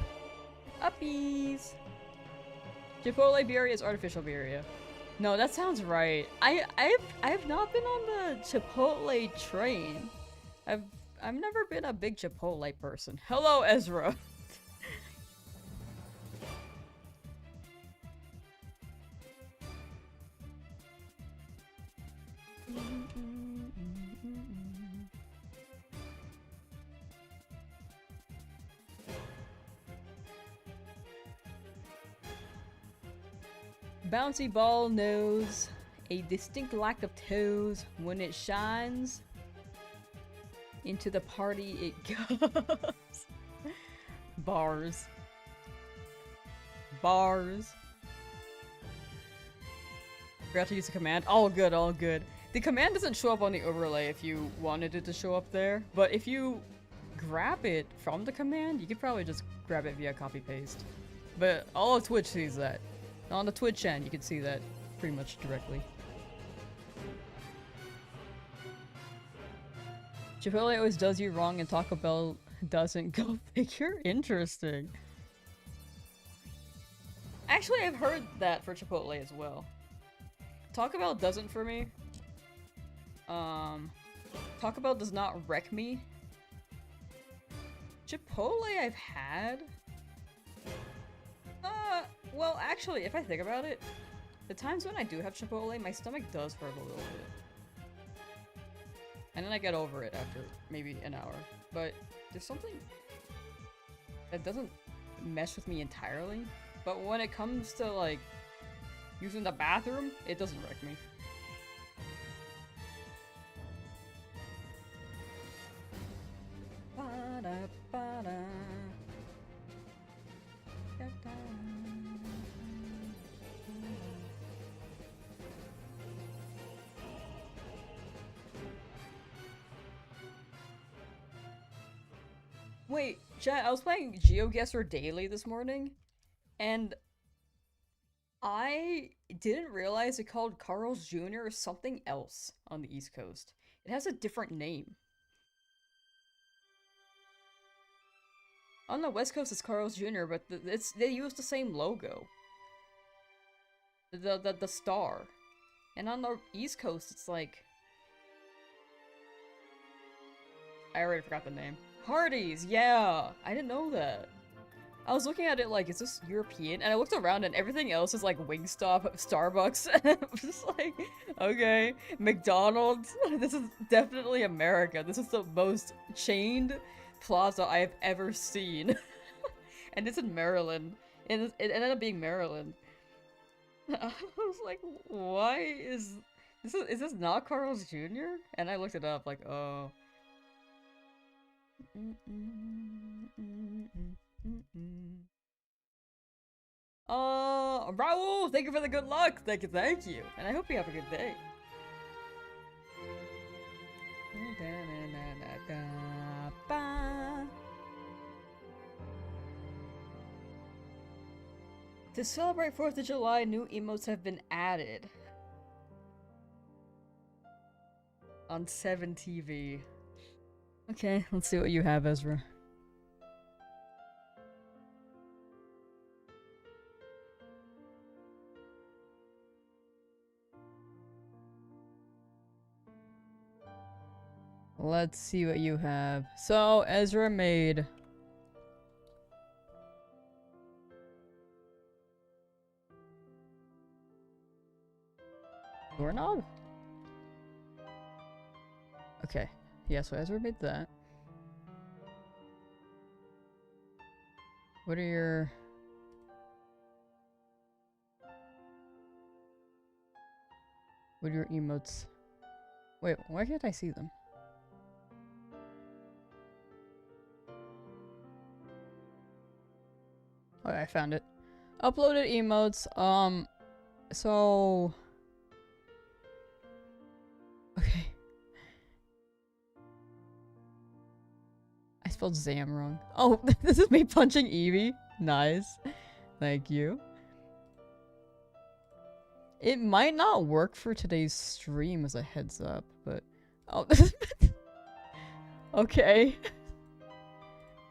Uppies! Chipotle Birria is artificial Birria. No, that sounds right. I've not been on the Chipotle train. I've never been a big Chipotle person. Hello, Ezra. Bouncy ball knows a distinct lack of toes. When it shines into the party, it goes. Bars. Bars. Forgot to use the command. All good, all good. The command doesn't show up on the overlay if you wanted it to show up there, but if you grab it from the command, you could probably just grab it via copy paste. But all of Twitch sees that. On the Twitch end, you can see that pretty much directly. Chipotle always does you wrong and Taco Bell doesn't. Go figure. Interesting. Actually, I've heard that for Chipotle as well. Taco Bell doesn't for me. Taco Bell does not wreck me. Chipotle I've had. Well, actually, if I think about it, the times when I do have Chipotle, my stomach does hurt a little bit. And then I get over it after maybe an hour. But there's something that doesn't mess with me entirely. But when it comes to, like, using the bathroom, it doesn't wreck me. Ba-da-ba-da. Wait, chat, I was playing GeoGuessr daily this morning, and I didn't realize it called Carl's Jr. something else on the East Coast. It has a different name. On the West Coast, it's Carl's Jr., but they use the same logo. The star. And on the East Coast, it's like... I already forgot the name. Hardee's, yeah! I didn't know that. I was looking at it like, is this European? And I looked around and everything else is like Wingstop, Starbucks. I'm just like, okay. McDonald's? This is definitely America. This is the most chained plaza I have ever seen. And it's in Maryland. And it ended up being Maryland. I was like, why is this not Carl's Jr.? And I looked it up like, oh. Raul, thank you for the good luck. Thank you. And I hope you have a good day. To celebrate 4th of July, new emotes have been added. On 7TV. Okay, let's see what you have, Ezra. Let's see what you have. So, Ezra made... doorknob? Okay. Yeah, so Ezra made that. What are your... what are your emotes? Wait, why can't I see them? Oh, I found it. Uploaded emotes. So... okay. I spelled Zam wrong. Oh, this is me punching Eevee. Nice. Thank you. It might not work for today's stream as a heads up, but... oh, okay.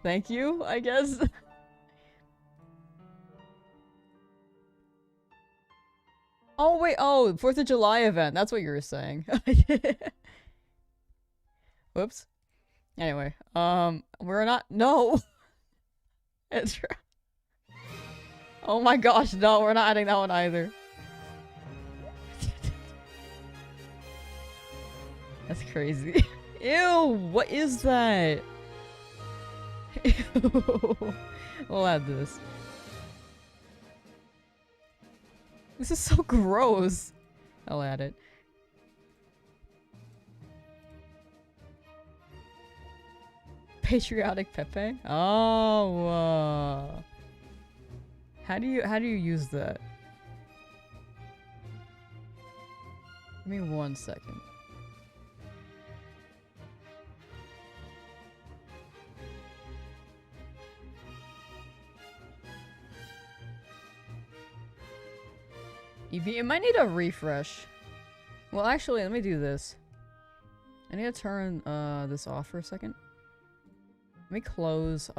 Thank you, I guess. Oh, wait, oh, 4th of July event. That's what you were saying. Whoops. Anyway, we're not- no! It's oh my gosh, no, we're not adding that one either. That's crazy. Ew, what is that? Ew. We'll add this. This is so gross. I'll add it. Patriotic Pepe? Oh, how do you use that? Give me 1 second. Eevee, it might need a refresh. Well, actually, let me do this. I need to turn this off for a second. Let me close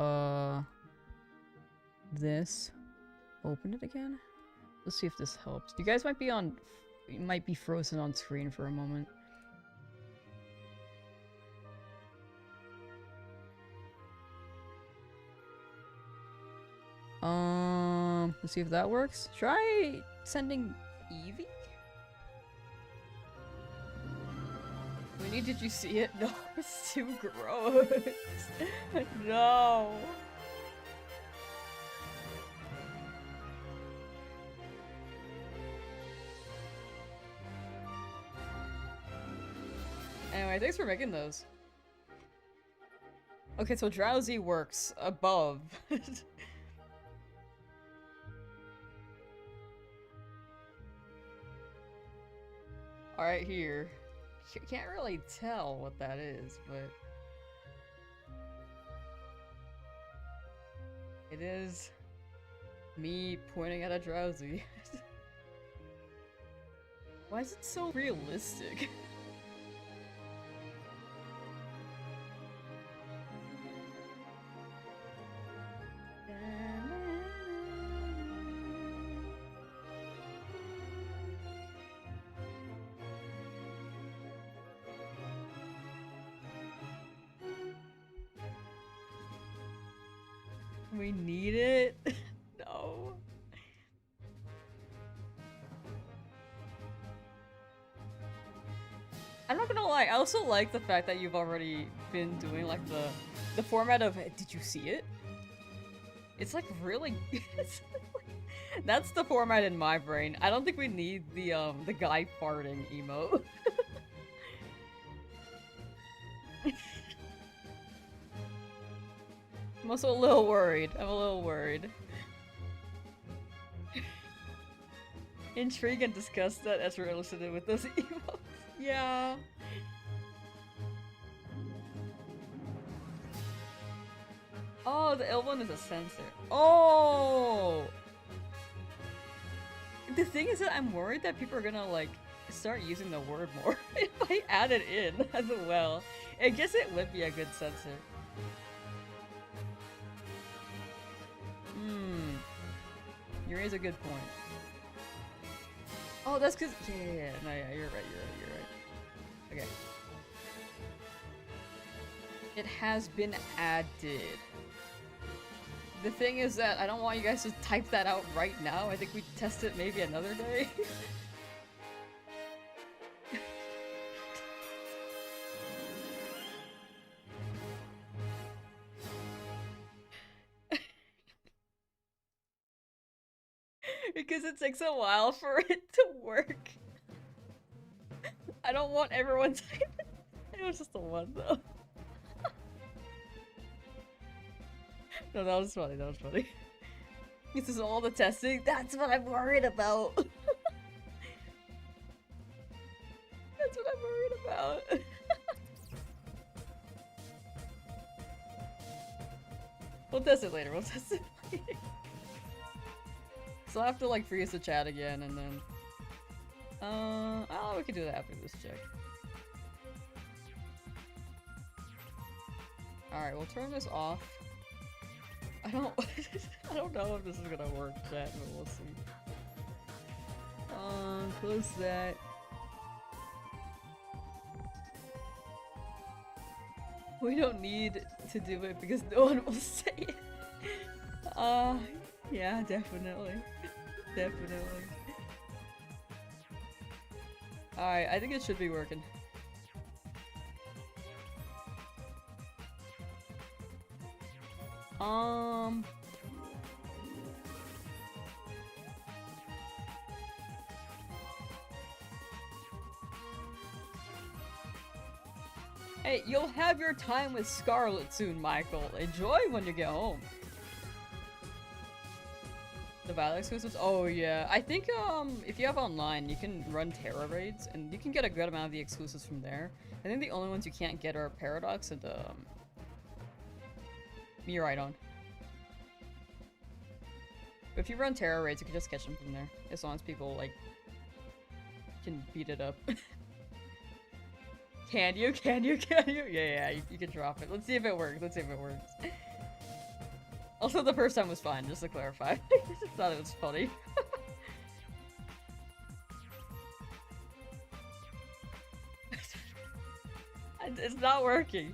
this. Open it again. Let's see if this helps. You guys might be frozen on screen for a moment. Let's see if that works. Try sending Eevee? Winnie, did you see it? No, it's too gross. No. Anyway, thanks for making those. Okay, so Drowzee works above. Alright, here. Can't really tell what that is, but... it is... me pointing at a Drowzee. Why is it so realistic? We need it? No. I'm not gonna lie, I also like the fact that you've already been doing like the format of did you see it? It's like really that's the format in my brain. I don't think we need the guy farting emote. I'm also a little worried. I'm a little worried. Intrigue and disgust that Ezra elicited with those emotes. Yeah. Oh, the L one is a sensor. Oh! The thing is that I'm worried that people are gonna, like, start using the word more if I add it in as well. I guess it would be a good sensor. Hmm. You raise a good point. Oh, that's cause yeah. No, yeah, you're right. Okay. It has been added. The thing is that I don't want you guys to type that out right now. I think we test it maybe another day. Because it takes a while for it to work. I don't want everyone typing. It was just the one though. No, that was funny, that was funny. This is all the testing? That's what I'm worried about! That's what I'm worried about! We'll test it later, we'll test it later. So I'll have to like freeze the chat again and then... oh, we can do that after this check. Alright, we'll turn this off. I don't know if this is gonna work, chat, but we'll see. Close that. We don't need to do it because no one will say it. Yeah, definitely. Definitely. Alright, I think it should be working. Hey, you'll have your time with Scarlet soon, Michael. Enjoy when you get home. The battle exclusives? Oh yeah. I think if you have online, you can run Terra raids, and you can get a good amount of the exclusives from there. I think the only ones you can't get are Paradox and Miraidon. But if you run Terra raids, you can just catch them from there. As long as people, like, can beat it up. Can you? Yeah, you can drop it. Let's see if it works. Also, the first time was fine, just to clarify. I just thought it was funny. It's not working.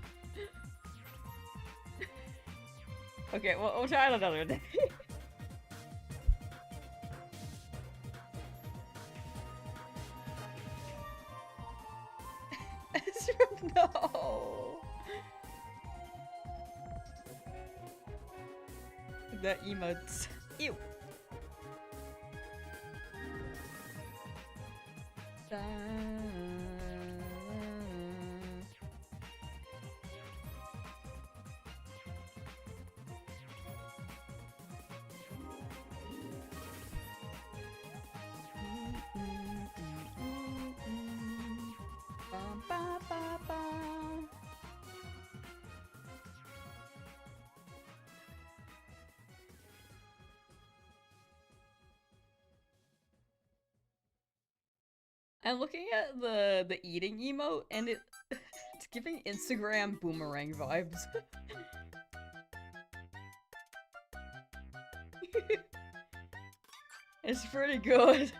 Okay, well, we'll try it another day. No! The emotes. Ew! I'm looking at the eating emote, and it's giving Instagram boomerang vibes. It's pretty good.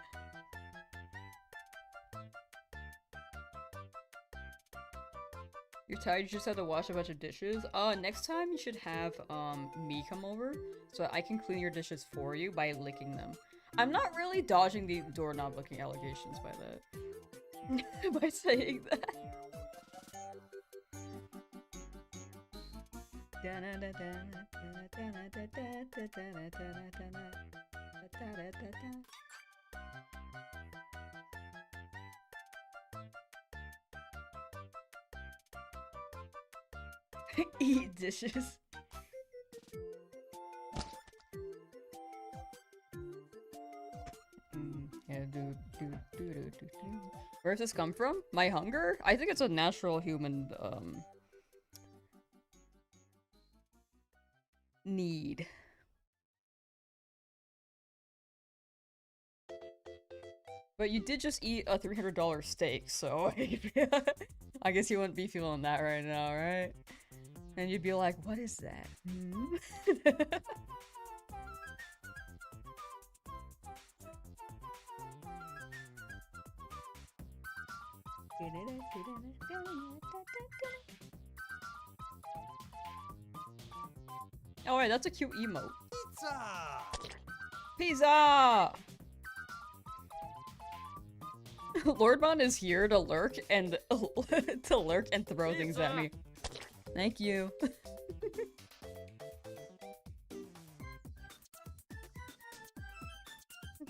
You're tired, you just had to wash a bunch of dishes? Next time you should have, me come over, so I can clean your dishes for you by licking them. I'm not really dodging the doorknob licking allegations by that. By saying that. Eat dishes. Yeah, where does this come from? My hunger? I think it's a natural human, need. But you did just eat a $300 steak, so I guess you wouldn't be feeling that right now, right? And you'd be like, what is that? Hmm? Oh wait, that's a cute emote. Pizza! Pizza! Lordmon is here to lurk and to lurk and throw things at me. Thank you.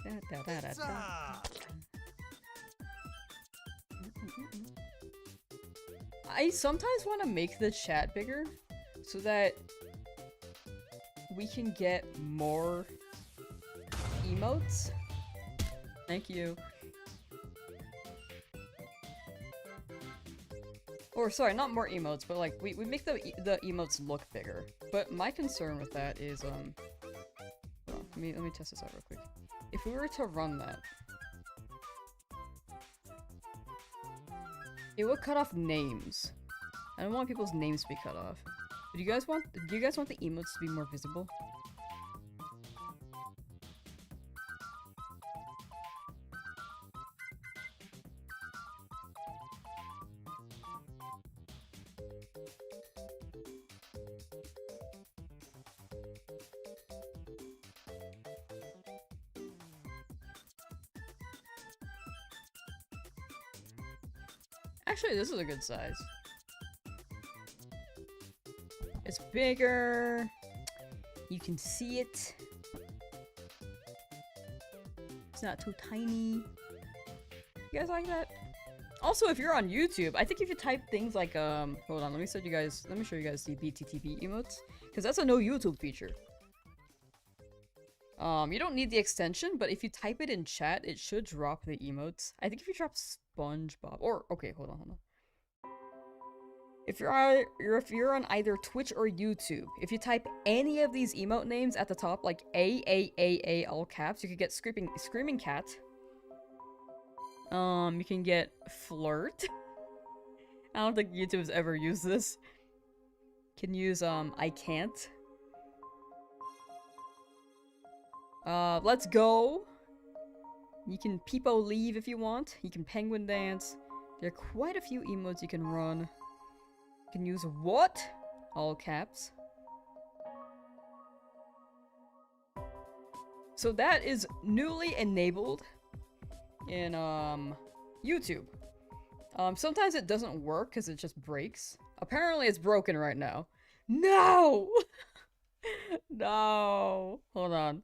Pizza! I sometimes want to make the chat bigger so that we can get more emotes. Thank you. Or sorry, not more emotes, but like we make the emotes look bigger. But my concern with that is hold on, let me test this out real quick. If we were to run that, it would cut off names. I don't want people's names to be cut off. Do you guys want the emotes to be more visible? Actually, this is a good size. It's bigger. You can see it. It's not too tiny. You guys like that? Also, if you're on YouTube, I think if you type things like hold on, let me show you guys the BTTV emotes, because that's a no YouTube feature. You don't need the extension, but if you type it in chat, it should drop the emotes. I think if you drop SpongeBob, or okay, hold on. If you're on either Twitch or YouTube, if you type any of these emote names at the top, like A all caps, you could get screaming cat. You can get flirt. I don't think YouTube's ever used this. Can use I can't. Let's go. You can peepo leave if you want. You can penguin dance. There are quite a few emotes you can run. You can use what? All caps. So that is newly enabled in YouTube. Sometimes it doesn't work because it just breaks. Apparently it's broken right now. No! No! Hold on.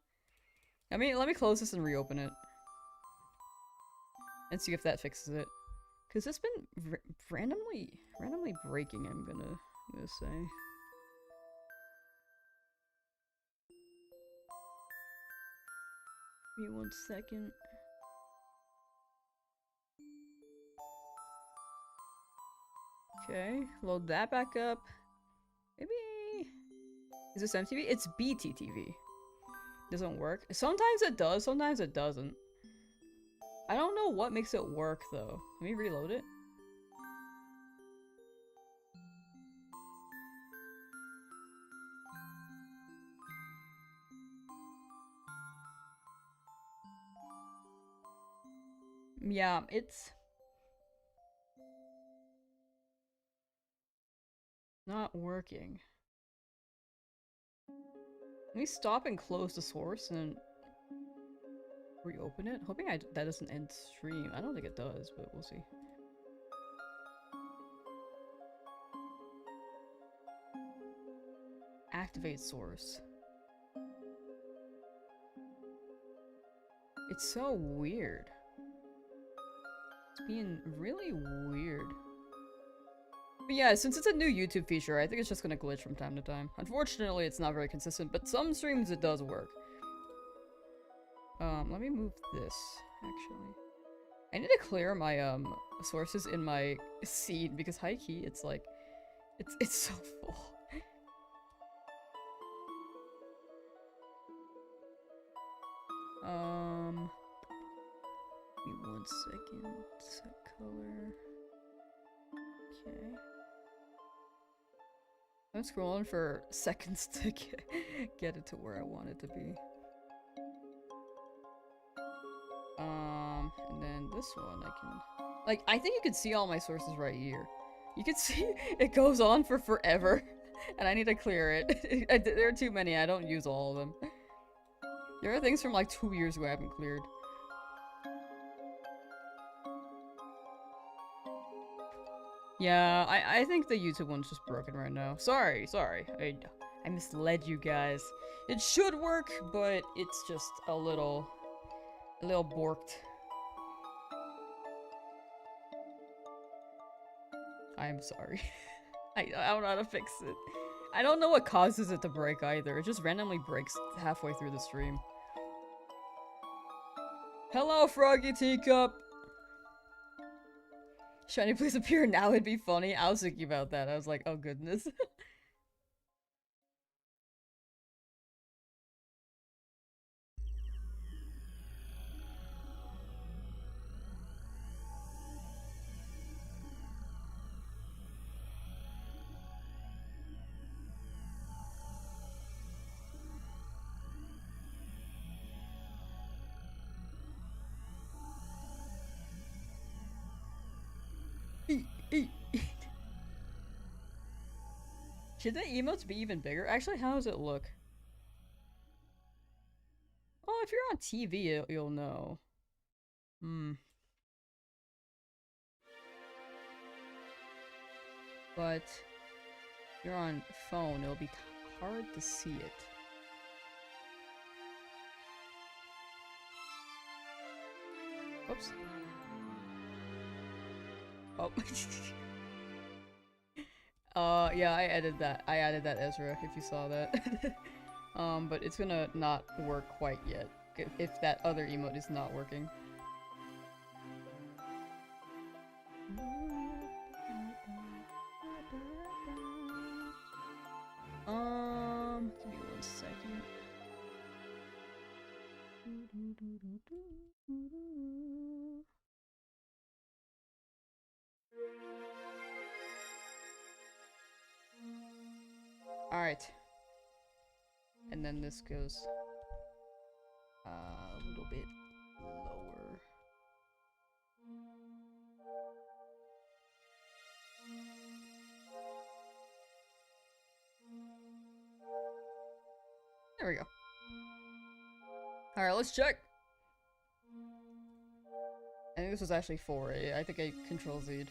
Let me close this and reopen it. And see if that fixes it. Because it's been randomly breaking, I'm gonna say. Give me 1 second. Okay, load that back up. Maybe... Is this MTV? It's BTTV. Doesn't work. Sometimes it does, sometimes it doesn't. I don't know what makes it work though. Let me reload it. Yeah, it's not working. Let me stop and close the source and reopen it. Hoping that doesn't end stream. I don't think it does, but we'll see. Activate source. It's so weird. It's being really weird. But yeah, since it's a new YouTube feature, I think it's just gonna glitch from time to time. Unfortunately, it's not very consistent, but some streams it does work. Let me move this, actually. I need to clear my, sources in my seed, because high-key, it's like, it's so full. Give me 1 second, set color. Okay. I'm scrolling for seconds to get it to where I want it to be. And then this one I can... Like, I think you can see all my sources right here. You can see it goes on for forever, and I need to clear it. There are too many, I don't use all of them. There are things from like 2 years ago I haven't cleared. Yeah, I think the YouTube one's just broken right now. Sorry. I misled you guys. It should work, but it's just a little borked. I'm sorry. I don't know how to fix it. I don't know what causes it to break either. It just randomly breaks halfway through the stream. Hello, Froggy Teacup! Shiny, please appear now, it'd be funny. I was thinking about that. I was like, oh goodness. Should the emotes be even bigger? Actually, how does it look? Oh, if you're on TV, you'll know. But if you're on phone, it'll be hard to see it. Oops. Oh. Yeah, I added that. I added that Ezra, if you saw that. But it's gonna not work quite yet, if that other emote is not working. Give me 1 second. Alright. And then this goes a little bit lower. There we go. Alright, let's check. I think this was actually 4A. I think I Control-Z'd.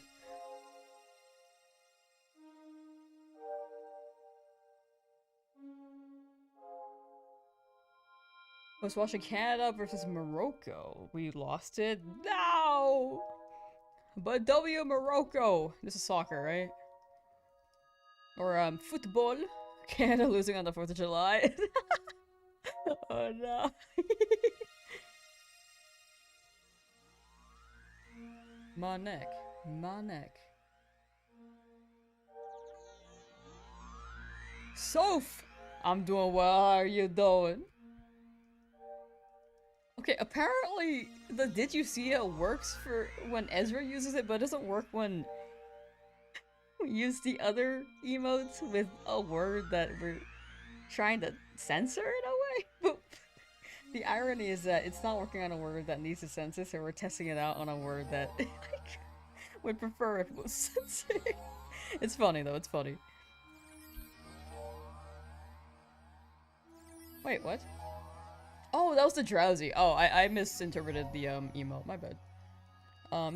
I was watching Canada versus Morocco. We lost it. No! But W Morocco! This is soccer, right? Or, football. Canada losing on the 4th of July. Oh no. My neck. My neck. Soph! I'm doing well, how are you doing? Okay, apparently the did you see it works for when Ezra uses it, but it doesn't work when we use the other emotes with a word that we're trying to censor in a way. But the irony is that it's not working on a word that needs to censor, so we're testing it out on a word that would prefer if it was censored. It's funny though, it's funny. Wait, what? Oh, that was the Drowzee. Oh, I misinterpreted the emote, my bad.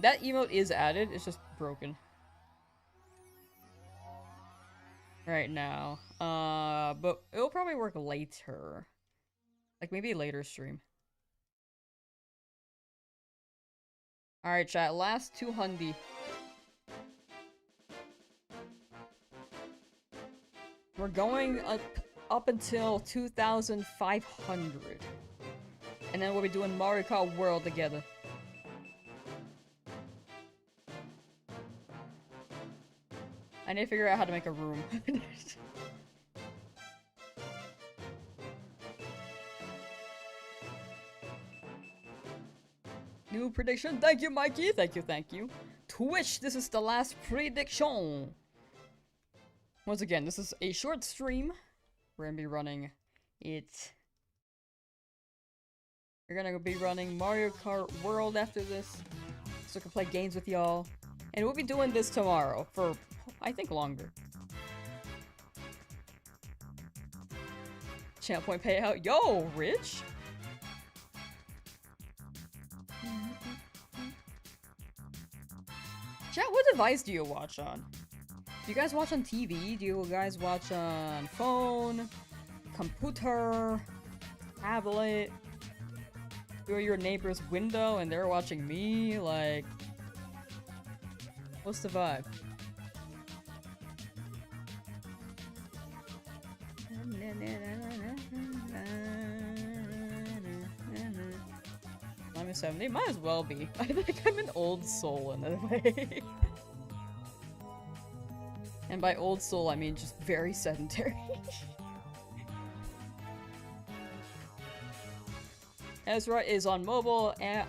That emote is added, it's just broken. Right now. But it'll probably work later. Like maybe later stream. Alright, chat, last 200. We're going up until 2,500. And then we'll be doing Mario Kart World together. I need to figure out how to make a room. New prediction. Thank you, Mikey. Thank you, thank you. Twitch, this is the last prediction. Once again, this is a short stream. We're gonna be running it. We're gonna be running Mario Kart World after this, so I can play games with y'all. And we'll be doing this tomorrow for, I think, longer. Channel point payout. Yo, Rich! Chat, what device do you watch on? Do you guys watch on TV? Do you guys watch on phone? Computer? Tablet? Through your neighbor's window and they're watching me? Like... what's the vibe? I'm a 70. Might as well be. I think I'm an old soul in a way. And by old soul, I mean just very sedentary. Ezra is on mobile, and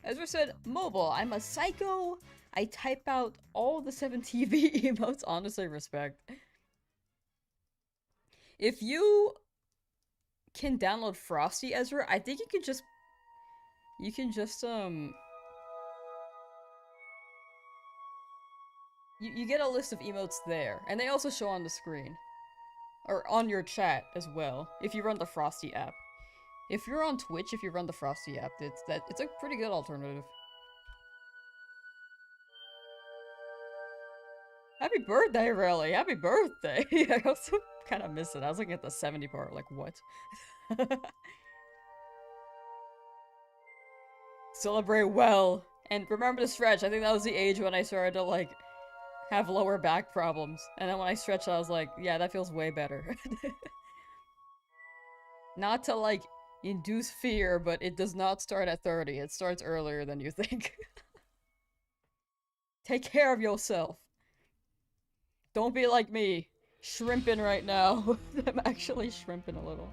Ezra said, mobile, I'm a psycho. I type out all the 7 TV emotes. Honestly, respect. If you can download Frosty, Ezra, I think you can just you get a list of emotes there, and they also show on the screen. Or on your chat as well, if you run the Frosty app. If you're on Twitch, if you run the Frosty app, it's a pretty good alternative. Happy birthday, really! Happy birthday! I also kind of missed it. I was looking at the 70 part, like, what? Celebrate well. And remember to stretch. I think that was the age when I started to, like, have lower back problems. And then when I stretched, I was like, yeah, that feels way better. Not to, like, induce fear, but it does not start at 30. It starts earlier than you think. Take care of yourself. Don't be like me. Shrimping right now. I'm actually shrimping a little.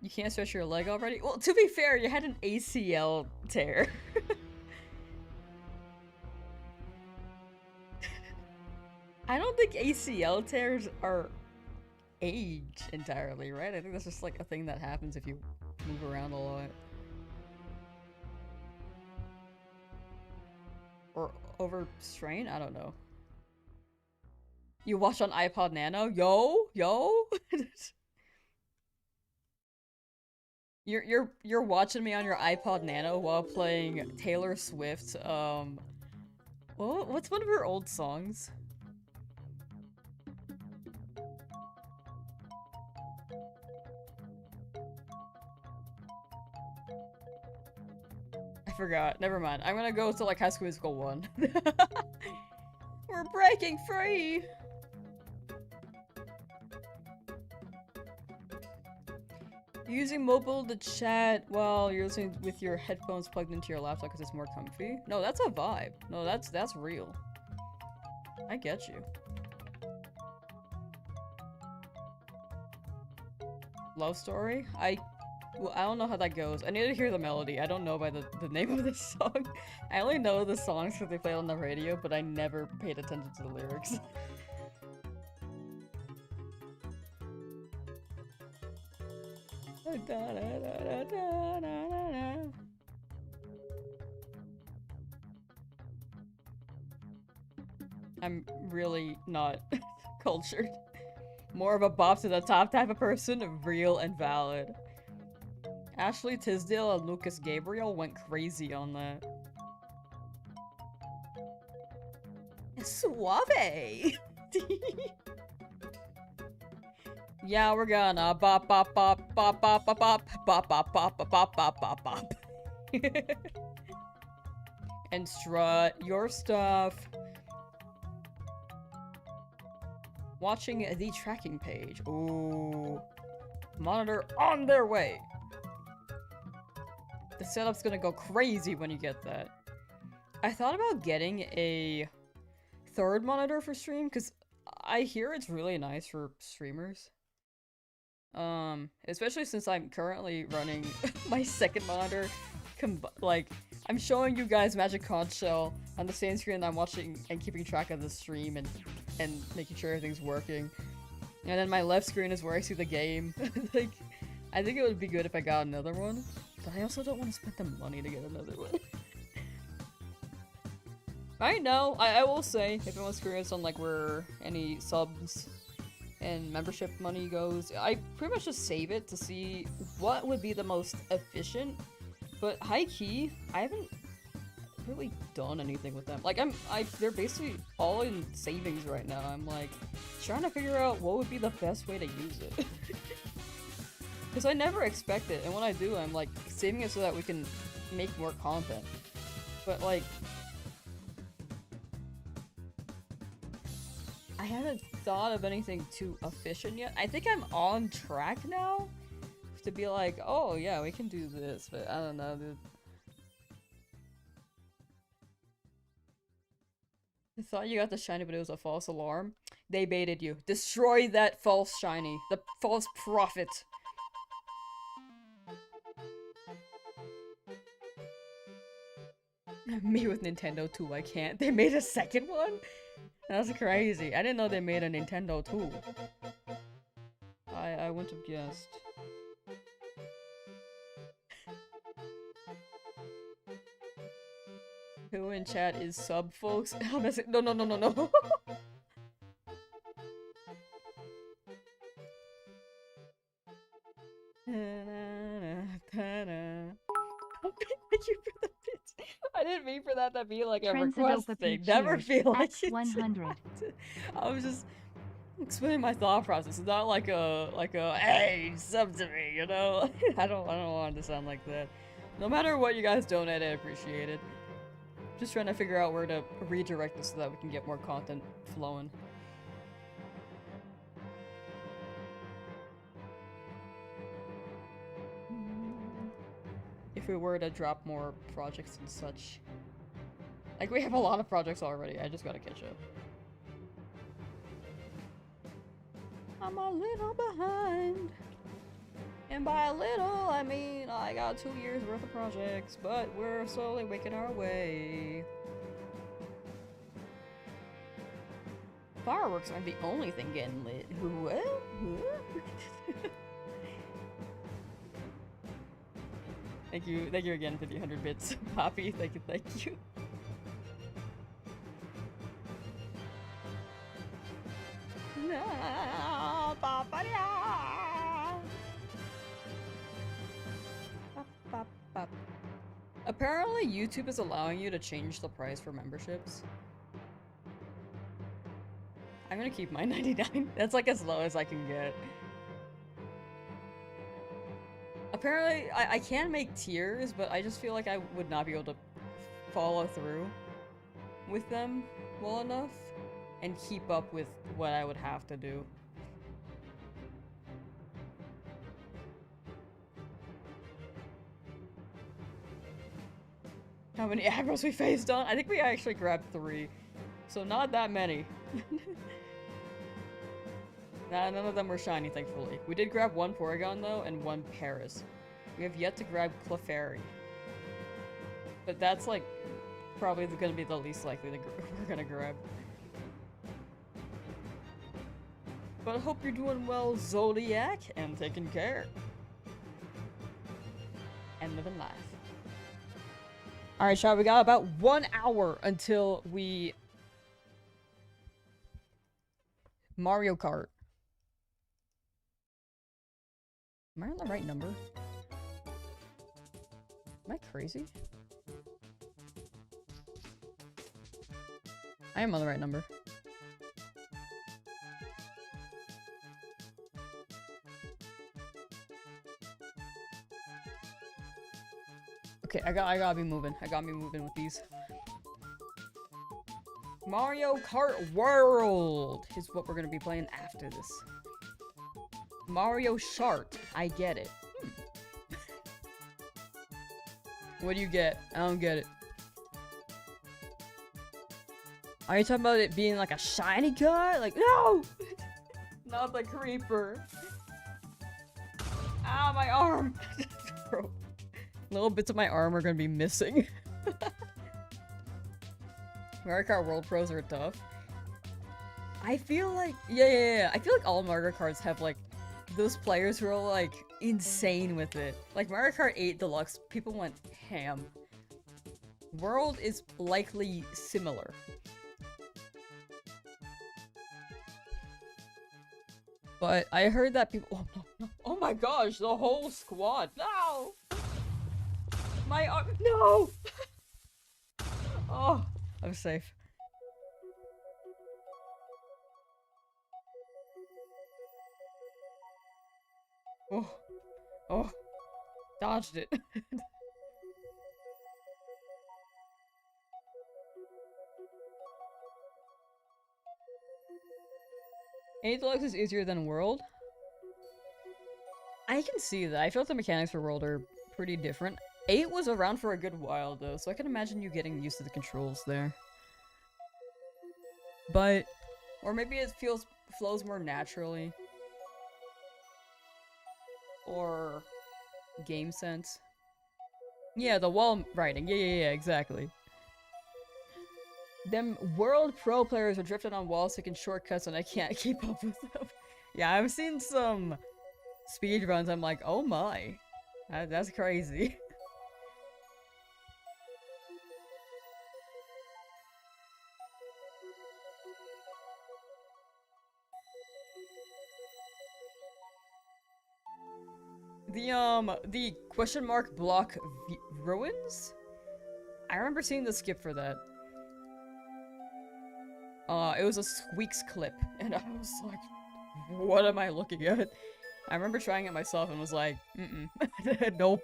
You can't stretch your leg already? Well, to be fair, you had an ACL tear. I don't think ACL tears are age entirely, right? I think that's just like a thing that happens if you move around a lot. Or overstrain? I don't know. You watch on iPod Nano? Yo? You're watching me on your iPod Nano while playing Taylor Swift, what's one of her old songs? I forgot. Never mind. I'm gonna go to like High School Musical 1. We're breaking free! Using mobile to chat while you're listening with your headphones plugged into your laptop because it's more comfy? No, that's a vibe. No, that's real. I get you. Love story? Well, I don't know how that goes. I need to hear the melody. I don't know by the name of this song. I only know the songs because they play on the radio, but I never paid attention to the lyrics. I'm really not cultured. More of a bop to the top type of person, real and valid. Ashley Tisdale and Lucas Gabriel went crazy on that. Suave! Yeah, we're gonna bop bop bop bop bop bop bop bop bop bop bop bop bop bop bop. And strut your stuff. Watching the tracking page. Ooh. Monitor on their way. The setup's gonna go crazy when you get that. I thought about getting a third monitor for stream because I hear it's really nice for streamers. Especially since I'm currently running my second monitor. Like, I'm showing you guys Magic Conch Shell on the same screen I'm watching and keeping track of the stream and making sure everything's working. And then my left screen is where I see the game. Like, I think it would be good if I got another one. But I also don't want to spend the money to get another one. Right now, I will say, if anyone's curious on like where any subs and membership money goes, I pretty much just save it to see what would be the most efficient. But high-key, I haven't really done anything with them. Like, they're basically all in savings right now. I'm like, trying to figure out what would be the best way to use it. Because I never expect it, and when I do, I'm like, saving it so that we can make more content. But like, I haven't thought of anything too efficient yet. I think I'm on track now to be like, oh yeah, we can do this, but I don't know, dude. I thought you got the shiny, but it was a false alarm. They baited you. Destroy that false shiny. The false prophet. Me with Nintendo 2, I can't. They made a second one? That's crazy. I didn't know they made a Nintendo 2. I wouldn't have guessed. Who in chat is sub, folks? No, no, no, no, no. Thank you for the bits. I didn't mean for that to be like a request thing. Never feel like it. 100. I was just explaining my thought process. It's not like a hey, sub to me, you know? I don't want it to sound like that. No matter what you guys donate, I appreciate it. Just trying to figure out where to redirect this so that we can get more content flowing. If we were to drop more projects and such. Like, we have a lot of projects already, I just gotta catch up. I'm a little behind. And by a little, I mean I got 2 years worth of projects, but we're slowly making our way. Fireworks aren't the only thing getting lit. What? Thank you again for the 100 bits, Poppy. Thank you. No, apparently, YouTube is allowing you to change the price for memberships. I'm gonna keep my 99. That's like as low as I can get. Apparently, I can make tiers, but I just feel like I would not be able to follow through with them well enough and keep up with what I would have to do. How many aggros we faced on? I think we actually grabbed 3. So not that many. Nah, none of them were shiny, thankfully. We did grab one Porygon, though, and one Paris. We have yet to grab Clefairy. But that's, like, probably gonna be the least likely we're gonna grab. But I hope you're doing well, Zodiac, and taking care. And living life. Alright, chat, we got about 1 hour until we... Mario Kart. Am I on the right number? Am I crazy? I am on the right number. Okay, I gotta be moving. I gotta be moving with these. Mario Kart World is what we're gonna be playing after this. Mario Shart. I get it. What do you get? I don't get it. Are you talking about it being like a shiny card? Like, no! Not the creeper. Ah, my arm! Bro. Little bits of my arm are gonna be missing. Mario Kart World Pros are tough. I feel like, yeah. I feel like all Mario Karts have like those players who are like insane with it. Like Mario Kart 8 Deluxe, people went ham. World is likely similar. But I heard that people- no. Oh my gosh, the whole squad. No! My arm- no! Oh, I'm safe. Oh, dodged it. Eight Deluxe is easier than World? I can see that. I feel like the mechanics for World are pretty different. 8 was around for a good while though, so I can imagine you getting used to the controls there. But, or maybe it flows more naturally. Or game sense. Yeah, the wall writing. Yeah, exactly. Them World Pro players are drifting on walls taking shortcuts and I can't keep up with them. Yeah, I've seen some speedruns. I'm like, oh my. That's crazy. The question mark block ruins? I remember seeing the skip for that. It was a Squeaks clip, and I was like, what am I looking at? I remember trying it myself and was like, nope.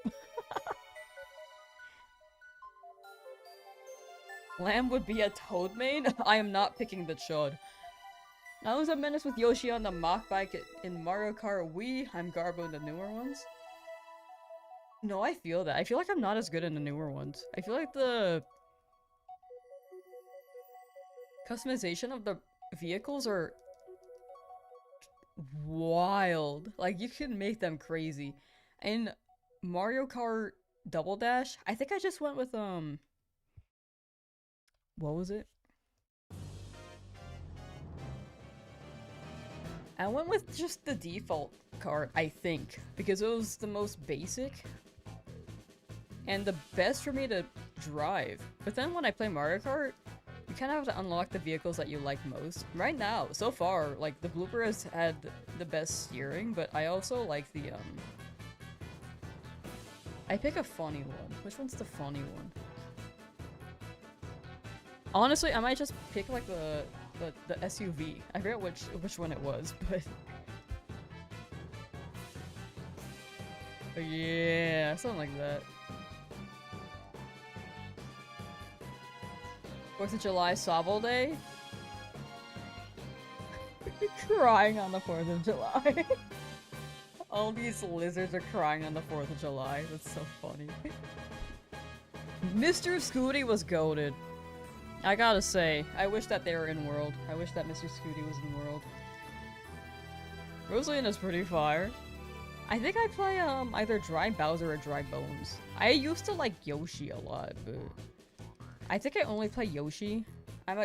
Lamb would be a Toad main? I am not picking the Chud. I was a menace with Yoshi on the Mach Bike in Mario Kart Wii. I'm Garbo in the newer ones. No, I feel that. I feel like I'm not as good in the newer ones. I feel like the customization of the vehicles are wild. Like, you can make them crazy. In Mario Kart Double Dash, I think I just went with, what was it? I went with just the default cart, I think, because it was the most basic and the best for me to drive. But then when I play Mario Kart, you kind of have to unlock the vehicles that you like most. Right now, so far, like, the Blooper has had the best steering, but I also like the, I pick a funny one. Which one's the funny one? Honestly, I might just pick, like, the SUV. I forget which one it was, but... yeah, something like that. 4th of July Sobble Day? Crying on the 4th of July. All these lizards are crying on the 4th of July. That's so funny. Mr. Scooty was goated. I gotta say, I wish that they were in World. I wish that Mr. Scooty was in World. Rosalina's pretty fire. I think I play either Dry Bowser or Dry Bones. I used to like Yoshi a lot, but I think I only play Yoshi. I'm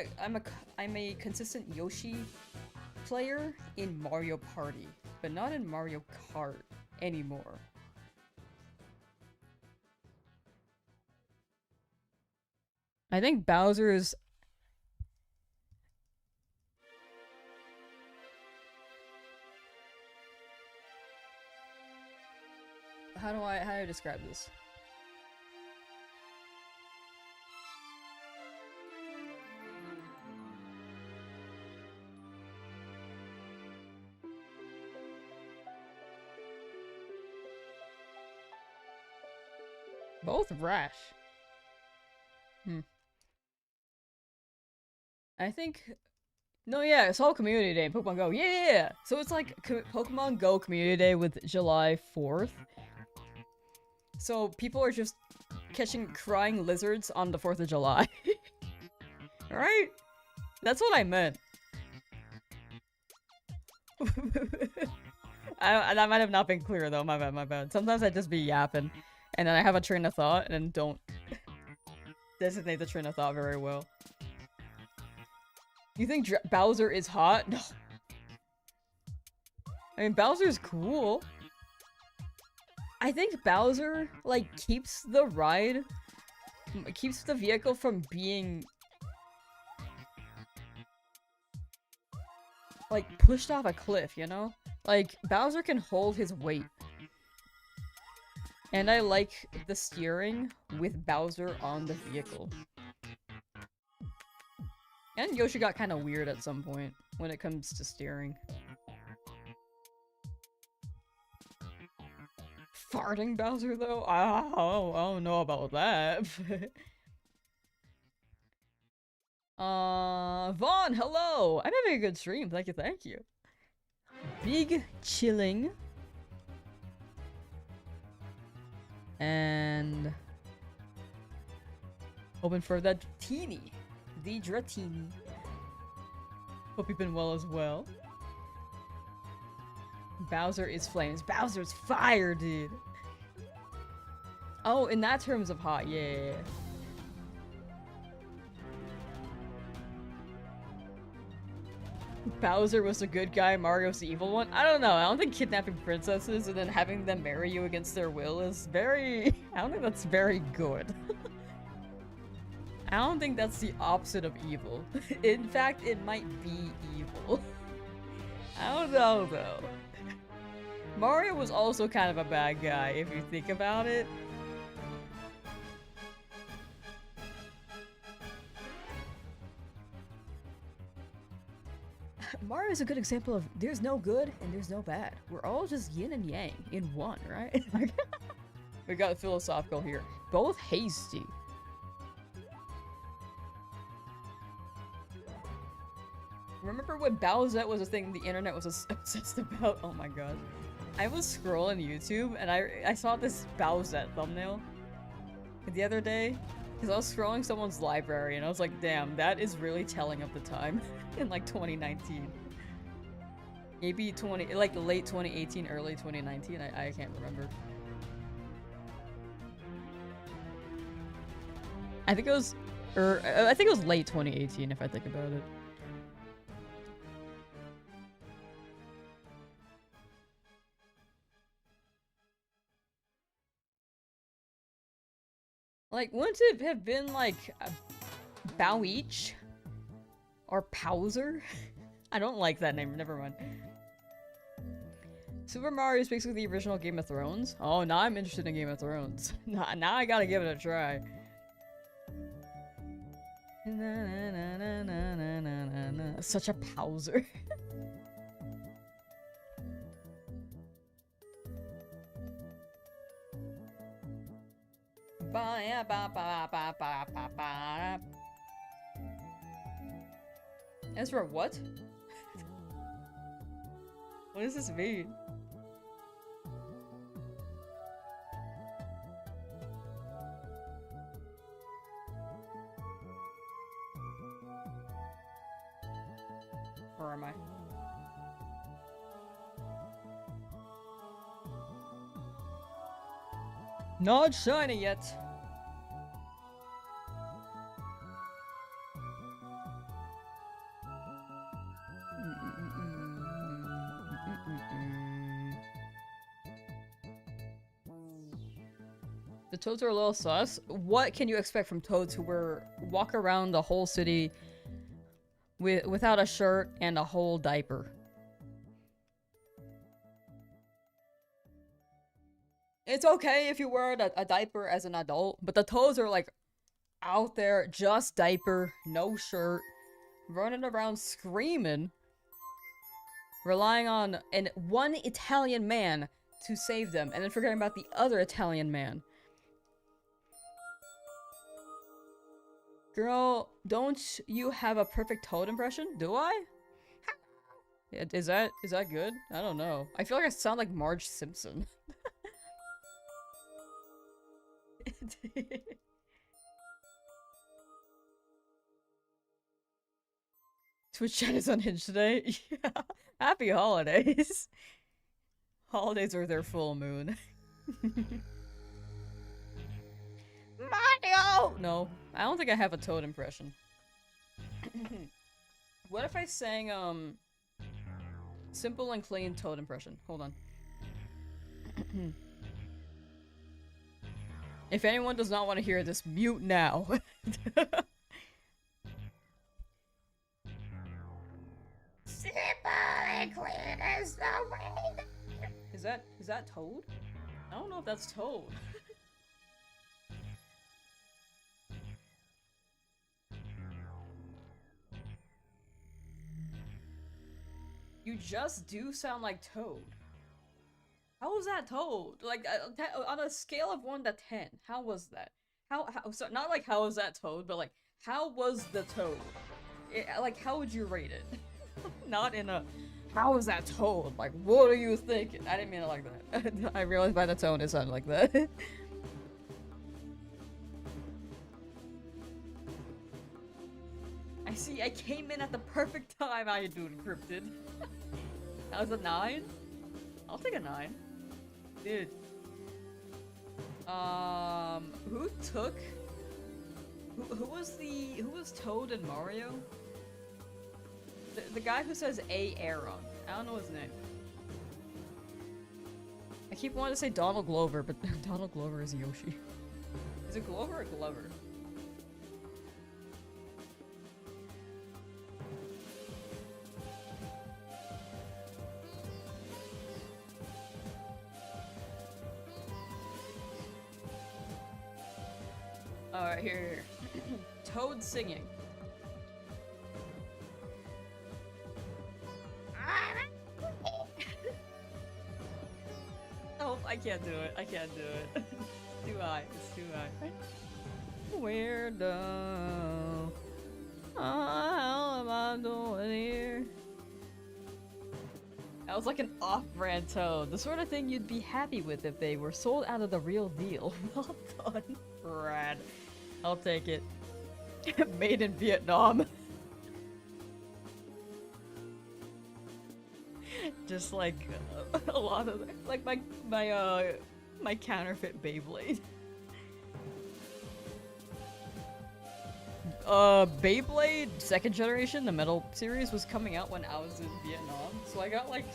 a consistent Yoshi player in Mario Party, but not in Mario Kart anymore. I think Bowser's how do I describe this? Both rash. I think no, yeah, it's all Community Day in Pokemon Go. Yeah! So it's like Pokemon Go Community Day with July 4th. So people are just catching crying lizards on the 4th of July. Right? That's what I meant. That might have not been clear though, my bad. Sometimes I just be yapping, and then I have a train of thought, and then don't designate the train of thought very well. You think Bowser is hot? No. I mean, Bowser's cool. I think Bowser, like, keeps the vehicle from being, like, pushed off a cliff, you know? Like, Bowser can hold his weight. And I like the steering with Bowser on the vehicle. And Yoshi got kind of weird at some point when it comes to steering. Farting Bowser, though? I don't know about that. Vaughn, hello! I'm having a good stream, thank you. Big chilling. And... open for the Dratini. The Dratini. Hope you've been well as well. Bowser is flames. Bowser's fire, dude. Oh, in that terms of hot, yeah. Bowser was a good guy, Mario's the evil one? I don't know. I don't think kidnapping princesses and then having them marry you against their will is very... I don't think that's very good. I don't think that's the opposite of evil. In fact, it might be evil. I don't know, though. Mario was also kind of a bad guy, if you think about it. Mario is a good example of there's no good and there's no bad. We're all just yin and yang in one, right? We got philosophical here. Both hasty. Remember when Bowsette was a thing the internet was obsessed about? Oh my god. I was scrolling YouTube and I saw this Bowsette thumbnail the other day because I was scrolling someone's library and I was like, damn, that is really telling of the time in like 2019. Maybe like late 2018, early 2019, I can't remember. I think it was late 2018 if I think about it. Like, wouldn't it have been like Boweach? Or Powser? I don't like that name, never mind. Super Mario is basically the original Game of Thrones. Oh, now I'm interested in Game of Thrones. Now I gotta give it a try. Such a Powser. Ezra, what? What does this mean? Where am I? Not shiny yet. The toads are a little sus. What can you expect from toads who walk around the whole city without a shirt and a whole diaper? It's okay if you wear a diaper as an adult, but the toads are like out there, just diaper, no shirt, running around screaming, relying on one Italian man to save them, and then forgetting about the other Italian man. Girl, don't you have a perfect toad impression? Do I? Is that good? I don't know. I feel like I sound like Marge Simpson. Twitch chat is unhinged today. Yeah. Happy holidays. Holidays are their full moon. Mario! No, I don't think I have a toad impression. What if I sang, simple and clean toad impression? Hold on. If anyone does not want to hear this, mute now. Simple and clean as the rain. Is that Toad? I don't know if that's Toad. You just do sound like Toad. How was that Toad? Like, on a scale of 1 to 10, how was that? So not like how was that Toad, but like, how was the Toad? Like, how would you rate it? Not in a, how was that Toad? Like, what are you thinking? I didn't mean it like that. I realized by the tone it sounded like that. I see, I came in at the perfect time. How you doing, Cryptid? That was a 9? I'll take a 9. Dude. Who was Toad in Mario? The guy who says Aaron. I don't know his name. I keep wanting to say Donald Glover, but Donald Glover is Yoshi. Is it Glover or Glover? Alright, here. Toad singing. Oh, I can't do it. I can't do it. It's too high. It's too high. Weirdo. How am I doing here? That was like an off-brand Toad. The sort of thing you'd be happy with if they were sold out of the real deal. Well done. Rad. I'll take it. Made in Vietnam. Just like a lot of like my counterfeit Beyblade. Beyblade second generation, the metal series, was coming out when I was in Vietnam, so I got like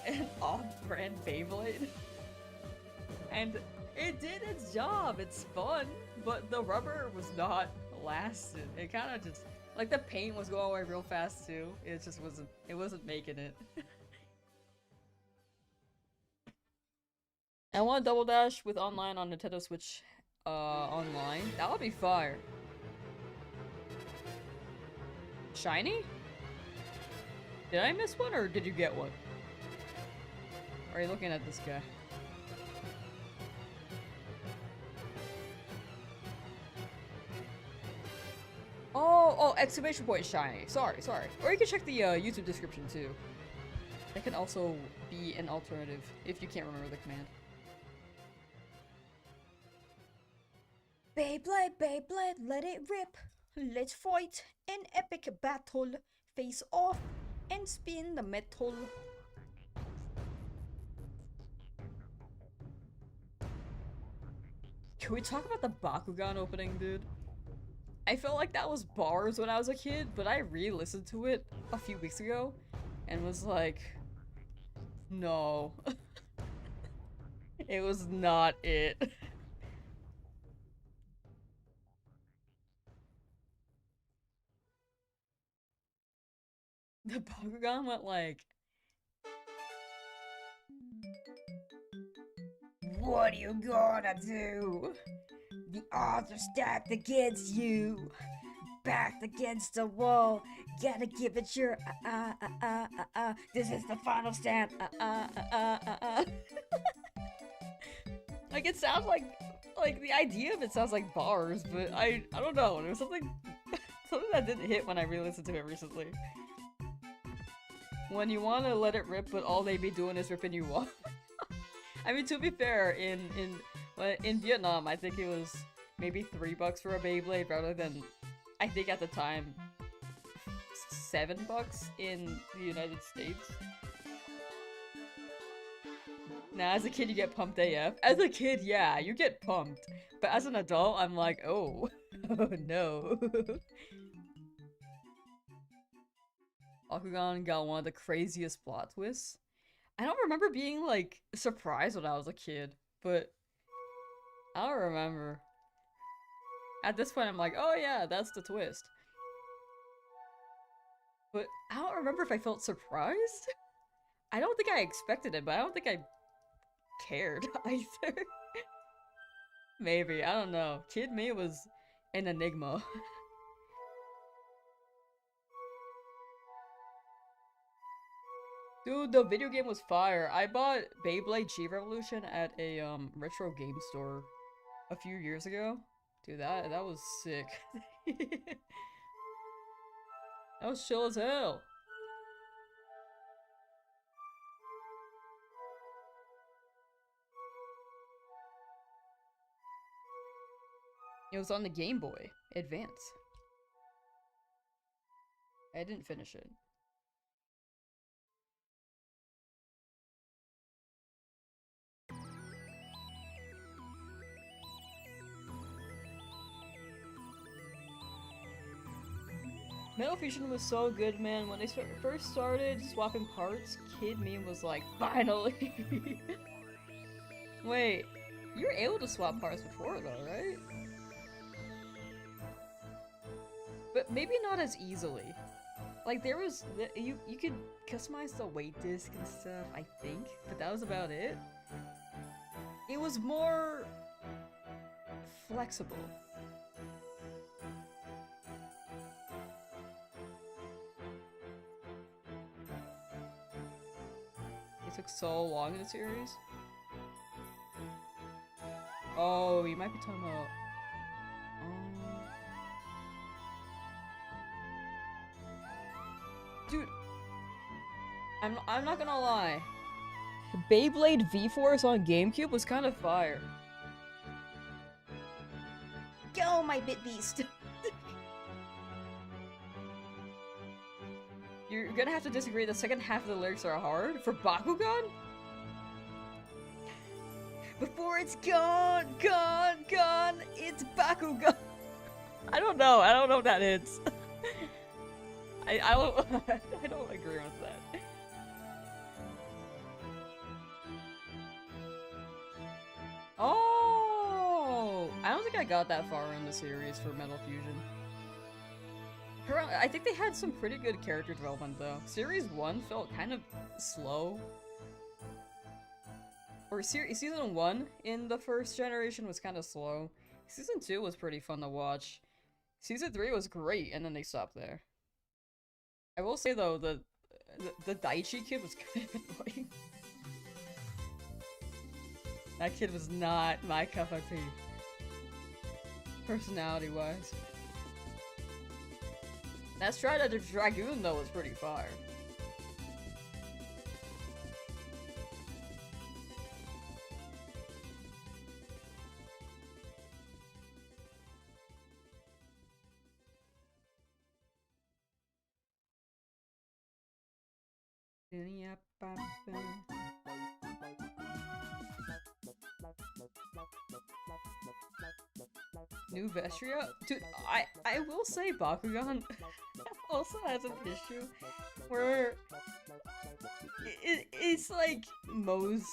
an off-brand Beyblade, and it did its job. It's fun, but the rubber was not lasting. It kind of just like the paint was going away real fast too. It just wasn't. It wasn't making it. I want Double Dash with online on Nintendo Switch online. That would be fire. Shiny? Did I miss one or did you get one? Or are you looking at this guy? Oh, exclamation point shiny. Sorry. Or you can check the YouTube description too. That can also be an alternative if you can't remember the command. Beyblade, let it rip. Let's fight an epic battle. Face off and spin the metal. Can we talk about the Bakugan opening, dude? I felt like that was bars when I was a kid, but I re-listened to it a few weeks ago and was like, no. It was not it. The Bakugan went like, what are you gonna do? The odds are stacked against you. Backed against the wall. Gotta give it your This is the final stand. Like it sounds like the idea of it sounds like bars, but I don't know. There was something that didn't hit when I re-listened to it recently. When you want to let it rip, but all they be doing is ripping you off. I mean, to be fair, in Vietnam, I think it was maybe $3 for a Beyblade rather than, I think at the time, $7 in the United States. Now, as a kid, you get pumped AF. As a kid, yeah, you get pumped. But as an adult, I'm like, oh, oh no. Bakugan got one of the craziest plot twists. I don't remember being, like, surprised when I was a kid, but I don't remember. At this point, I'm like, oh yeah, that's the twist. But I don't remember if I felt surprised. I don't think I expected it, but I don't think I cared either. Maybe, I don't know. Kid me was an enigma. Dude, the video game was fire. I bought Beyblade G Revolution at a retro game store a few years ago. Dude, that was sick. That was chill as hell. It was on the Game Boy Advance. I didn't finish it. Metal Fusion was so good, man. When they first started swapping parts, Kid Me was like, finally! Wait, you were able to swap parts before though, right? But maybe not as easily. Like there was, you could customize the weight disc and stuff, I think, but that was about it. It was more flexible. It took so long in the series. Oh, you might be talking about. Dude, I'm not gonna lie. Beyblade V-Force on GameCube was kind of fire. Go, my bit beast! You're gonna have to disagree. The second half of the lyrics are hard for Bakugan. Before it's gone, gone, gone, it's Bakugan. I don't know. I don't know if that is. I don't. I don't agree with that. Oh, I don't think I got that far in the series for Metal Fusion. I think they had some pretty good character development though. Series 1 felt kind of slow. Or Season 1 in the first generation was kind of slow. Season 2 was pretty fun to watch. Season 3 was great, and then they stopped there. I will say though, the Daichi kid was kind of annoying. That kid was not my cup of tea. Personality-wise. That Stride of the Dragoon, though, was pretty fire. New Vestria? Dude, I will say Bakugan also has an issue where it's like most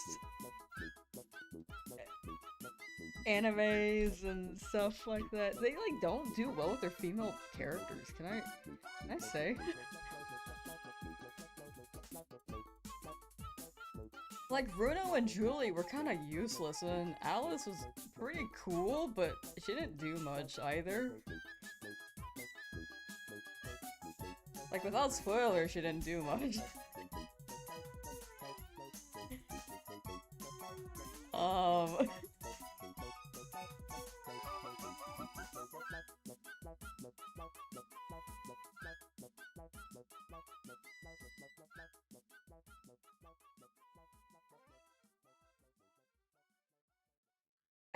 animes and stuff like that. They like don't do well with their female characters. Can I say? Like Bruno and Julie were kind of useless, and Alice was pretty cool, but she didn't do much either. Like without spoilers, she didn't do much.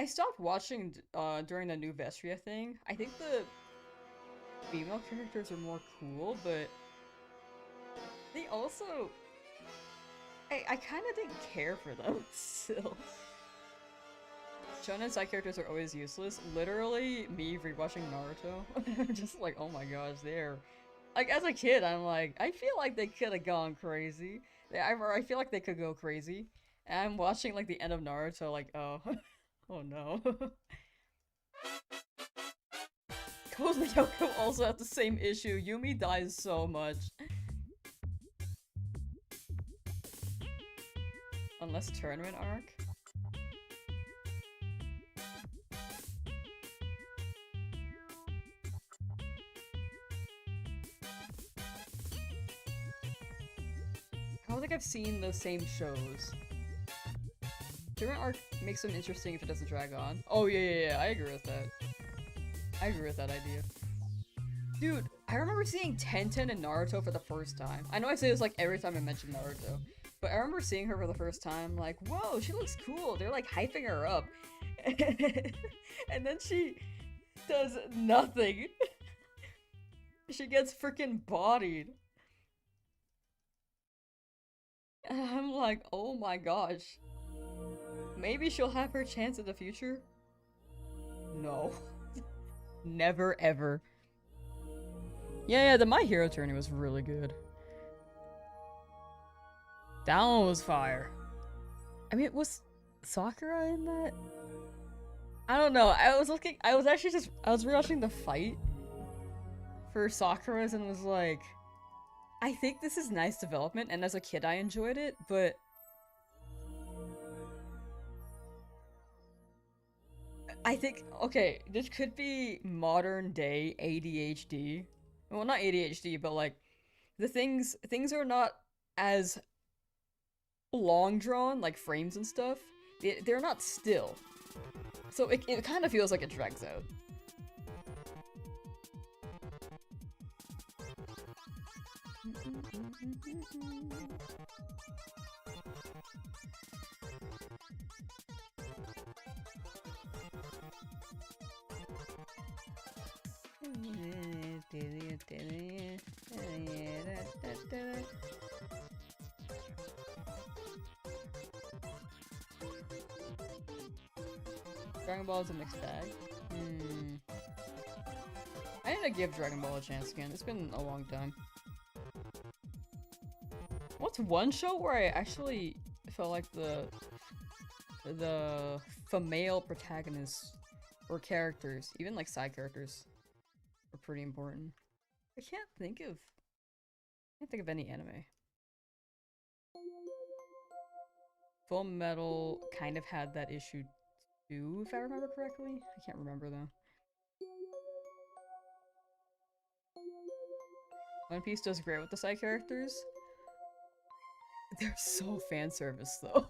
I stopped watching during the new Vestria thing. I think the female characters are more cool, but they also... I kind of didn't care for them still. Shonen side characters are always useless. Literally, me rewatching Naruto, I'm just like, oh my gosh, they're... Like, as a kid, I'm like, I feel like they could have gone crazy. I feel like they could go crazy. And I'm watching, like, the end of Naruto, like, oh... Oh no. Koz and Yoko also have the same issue. Yumi dies so much. Unless tournament arc. I don't think I've seen the same shows. Tournament arc makes them interesting if it doesn't drag on. Oh yeah, I agree with that. I agree with that idea. Dude, I remember seeing Tenten in Naruto for the first time. I know I say this like every time I mention Naruto, but I remember seeing her for the first time, like, whoa, she looks cool. They're like hyping her up. And then she does nothing. She gets freaking bodied. And I'm like, oh my gosh. Maybe she'll have her chance in the future? No. Never ever. Yeah, the My Hero tourney was really good. That one was fire. I mean, was Sakura in that? I don't know. I was rewatching the fight for Sakura's and was like, I think this is nice development, and as a kid I enjoyed it, but I think, okay, this could be modern day ADHD. Well, not ADHD, but like, the things are not as long drawn, like frames and stuff. They're not still. So it kind of feels like it drags out. Dragon Ball is a mixed bag. I need to give Dragon Ball a chance again. It's been a long time. What's one show where I actually felt like the female protagonists or characters, even like side characters, are pretty important? I can't think of any anime. Full Metal kind of had that issue too, if I remember correctly. I can't remember though. One Piece does great with the side characters. They're so fan service though.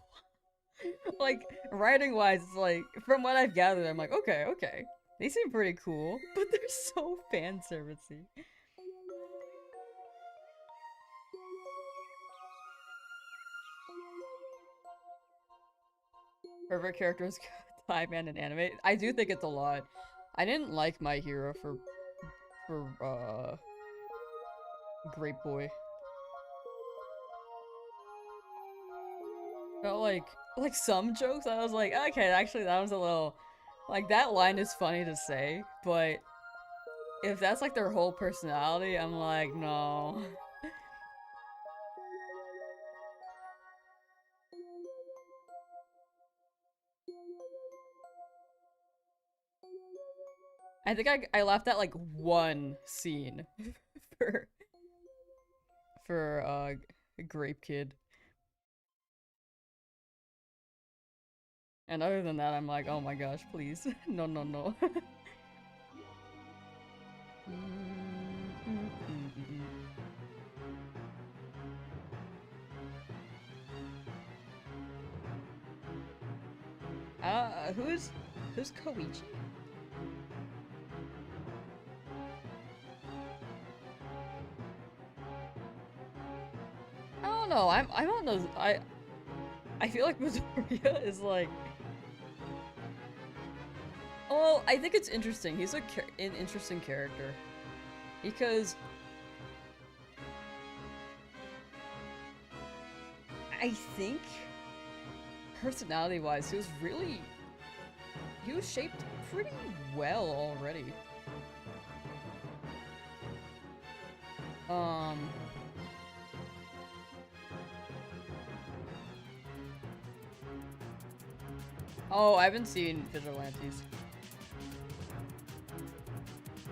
Like, writing wise, it's like, from what I've gathered, I'm like, okay. They seem pretty cool, but they're so fan servicey. Favorite characters time and in anime? I do think it's a lot. I didn't like My Hero for Great Boy. Felt like some jokes I was like, okay, actually that was a little Like, that line is funny to say, but if that's like their whole personality, I'm like, no. I think I laughed at like one scene for Grape Kid. And other than that, I'm like, oh my gosh, please. No, no, no. Who's Koichi? I don't know. I don't know. I feel like Midoriya is like. Well, I think it's interesting. He's an interesting character because I think personality-wise, he was shaped pretty well already. Oh, I haven't seen Vigilantes.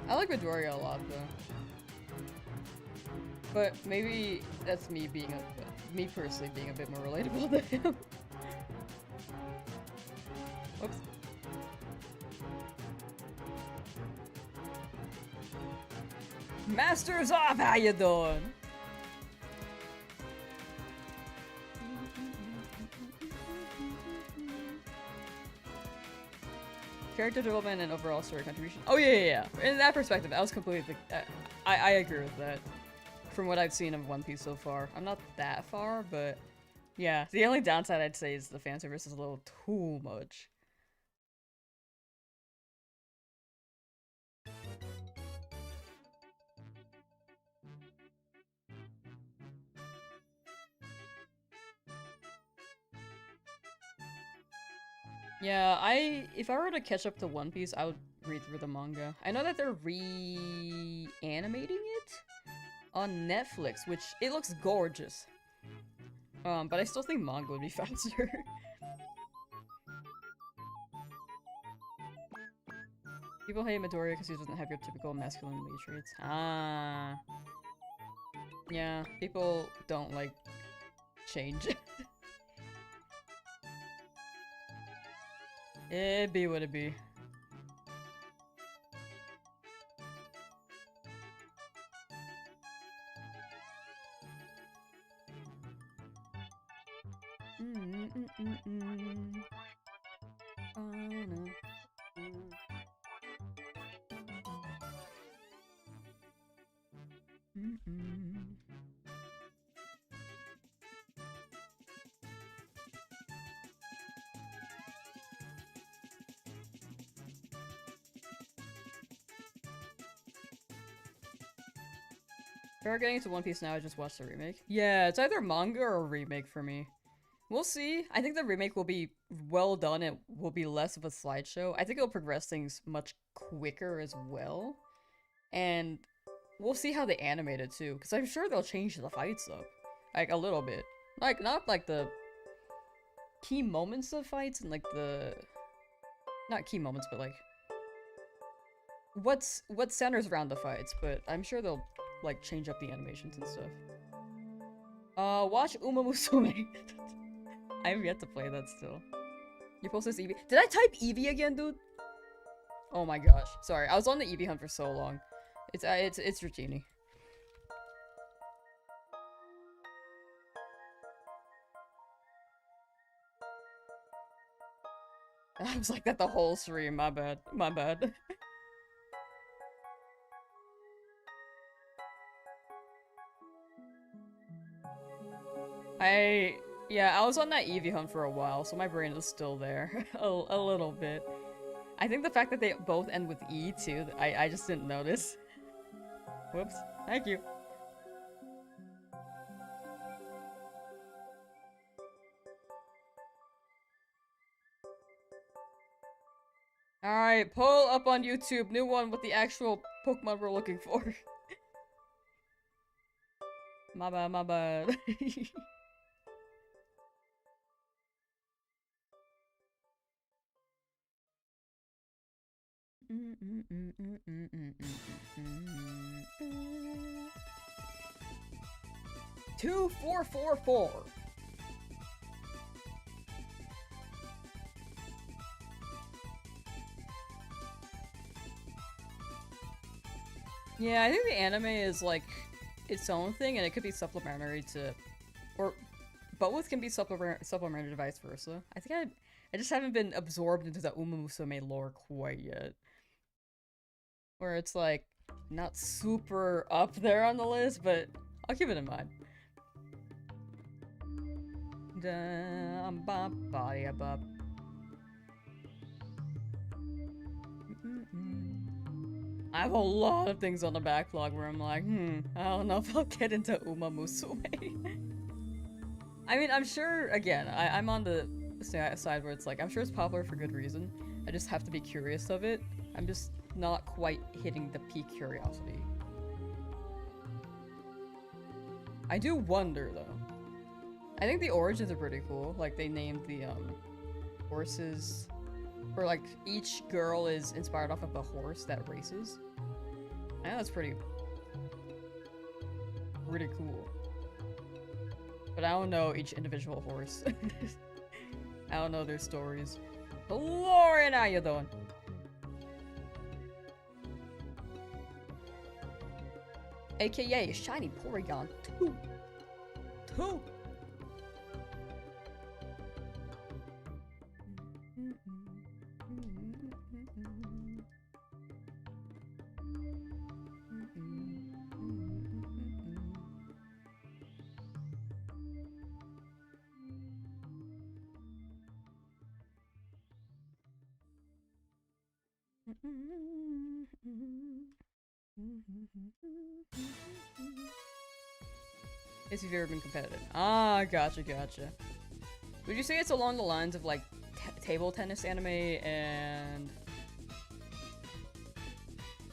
I like Midoriya a lot, though. But maybe that's me personally being a bit more relatable to him. Whoops. Masters off, how you doing? Character development and overall story contribution. Oh yeah. In that perspective, I was completely. I agree with that. From what I've seen of One Piece so far, I'm not that far, but yeah. The only downside I'd say is the fan service is a little too much. Yeah, if I were to catch up to One Piece, I would read through the manga. I know that they're reanimating it on Netflix, which it looks gorgeous. But I still think manga would be faster. People hate Midoriya because he doesn't have your typical masculinity traits. Ah. Yeah, people don't like change. It be what it be. If we're getting into One Piece now, I just watched the remake. Yeah, it's either manga or a remake for me. We'll see. I think the remake will be well done. It will be less of a slideshow. I think it'll progress things much quicker as well. And we'll see how they animate it too, because I'm sure they'll change the fights up. Like, a little bit. Like, not like the key moments of fights and like the... Not key moments, but like... What centers around the fights, but I'm sure they'll like change up the animations and stuff. Watch Uma Musume. I have yet to play that still. You posted this Eevee. Did I type Eevee again, dude? Oh my gosh. Sorry, I was on the Eevee hunt for so long. It's Dratini. I was like that the whole stream. My bad. My bad. Yeah, I was on that Eevee hunt for a while, so my brain is still there. a little bit. I think the fact that they both end with E, too, I just didn't notice. Whoops. Thank you. Alright, pull up on YouTube, new one with the actual Pokemon we're looking for. My bad, my bad. Two, 4, 4, 4. Yeah, I think the anime is like its own thing, and it could be supplementary to, or both can be supplementary to vice versa. I think I just haven't been absorbed into the Uma Musume lore quite yet, where it's like not super up there on the list, but I'll keep it in mind. I have a lot of things on the backlog where I'm like, I don't know if I'll get into Uma Musume. I mean, I'm sure, again, I'm on the side where it's like, I'm sure it's popular for good reason. I just have to be curious of it. I'm just not quite hitting the peak curiosity. I do wonder, though. I think the origins are pretty cool. Like, they named the, horses, or like, each girl is inspired off of a horse that races. I know that's pretty cool. But I don't know each individual horse. I don't know their stories. Lauren, how you doing? AKA Shiny Porygon 2. 2. If you've ever been competitive. Ah, gotcha. Would you say it's along the lines of like table tennis anime and...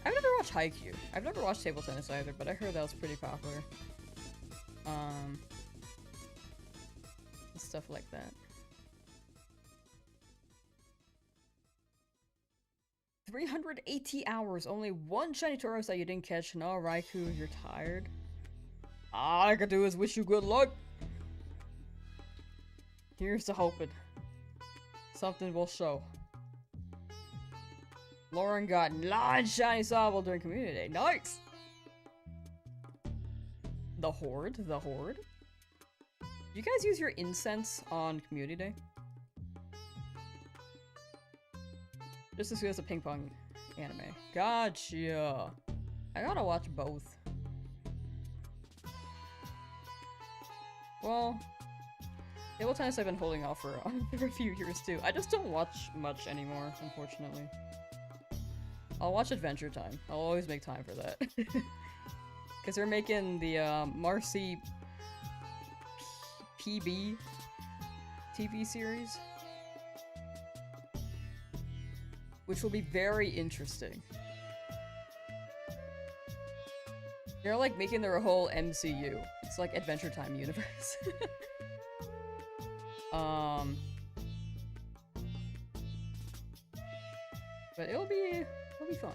I've never watched Haikyuu. I've never watched table tennis either, but I heard that was pretty popular. Stuff like that. 380 hours, only one shiny Tauros that you didn't catch. No, Raikou, you're tired. All I can do is wish you good luck. Here's to hoping something will show. Lauren got 9 shiny Sobble during Community Day. Nice! The Horde? The Horde? You guys use your incense on Community Day? Just as good as a ping pong anime. Gotcha! I gotta watch both. Well, table tennis I've been holding off for a few years too. I just don't watch much anymore, unfortunately. I'll watch Adventure Time. I'll always make time for that. Because they're making the Marcy PB TV series. Which will be very interesting. They're like making their whole MCU. It's like Adventure Time universe. But it'll be fun.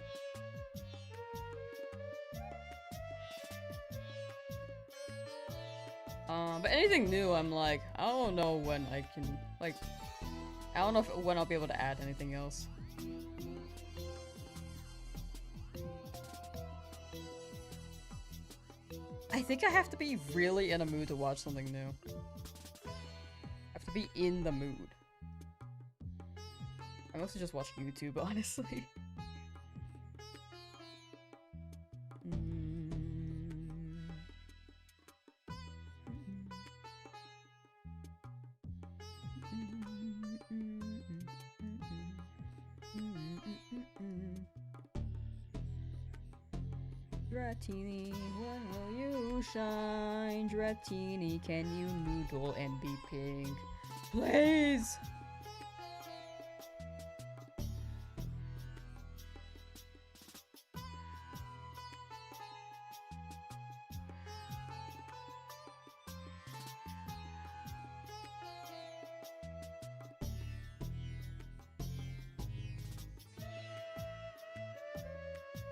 But anything new, I'm like, I don't know when I can, like, I don't know when I'll be able to add anything else. I think I have to be really in a mood to watch something new. I have to be in the mood. I mostly just watch YouTube, honestly. Dratini, when will you shine? Dratini, can you noodle and be pink? Please!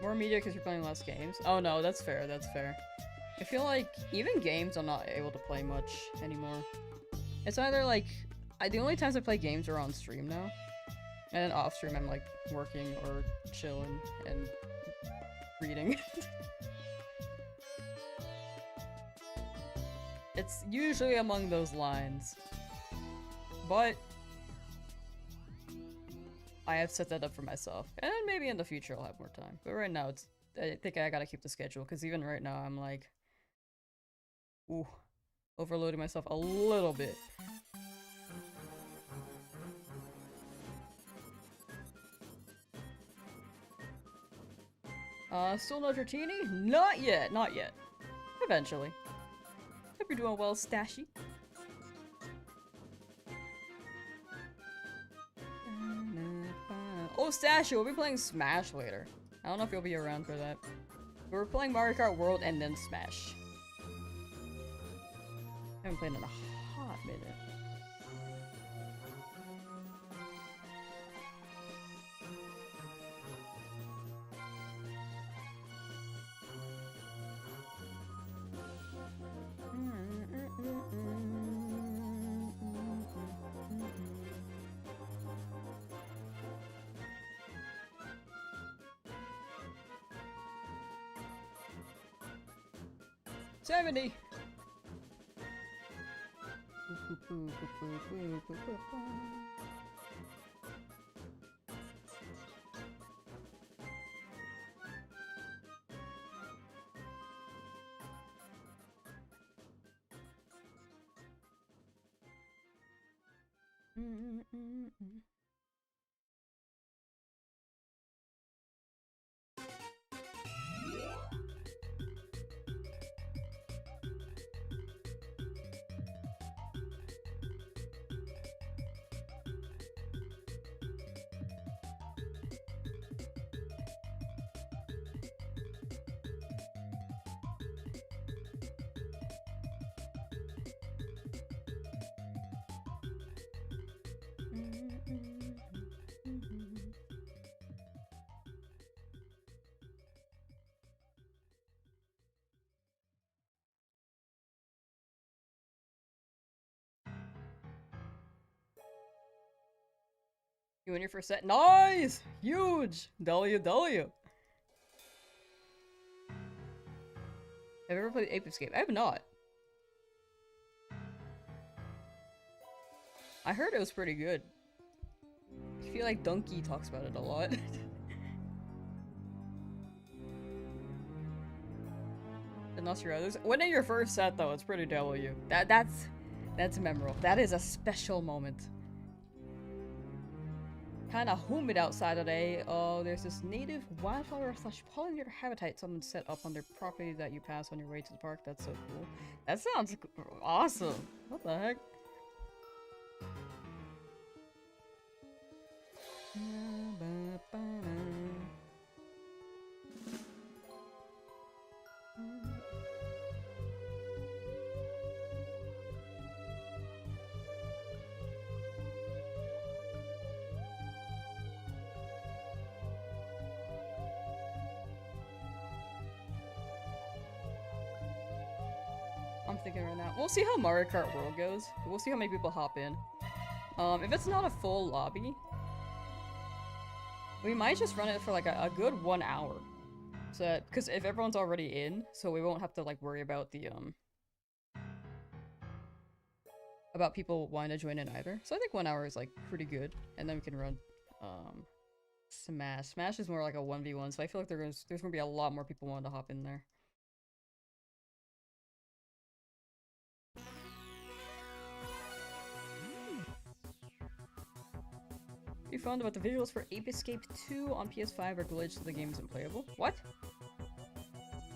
More media because you're playing less games. Oh no, that's fair, that's fair. I feel like even games I'm not able to play much anymore. It's either like, the only times I play games are on stream now. And then off stream I'm like working or chilling and reading. It's usually among those lines. But I have set that up for myself. And then maybe in the future I'll have more time. But right now I think I gotta keep the schedule because even right now I'm like, ooh, overloading myself a little bit. Still no Dratini? Not yet, not yet. Eventually. Hope you're doing well, Stashy. Oh, Stashy, we'll be playing Smash later. I don't know if you'll be around for that. But we're playing Mario Kart World and then Smash. Haven't played in a hot minute. $70. You win your first set. Nice! Huge! W. Have you ever played Ape Escape? I have not. I heard it was pretty good. I feel like Donkey talks about it a lot. And not your others. Winning your first set though, it's pretty W. That's memorable. That is a special moment. Kinda humid outside today. Oh, there's this native wildflower / pollinator habitat someone set up on their property that you pass on your way to the park. That's so cool. That sounds awesome. What the heck? I'm thinking right now. We'll see how Mario Kart World goes. We'll see how many people hop in. If it's not a full lobby, we might just run it for like a good 1 hour. So that, because if everyone's already in, so we won't have to like worry about the about people wanting to join in either. So I think 1 hour is like pretty good, and then we can run Smash. Smash is more like a 1v1, so I feel like there's gonna be a lot more people wanting to hop in there. You found about the visuals for Ape Escape 2 on PS5 are glitched so the game isn't playable. What?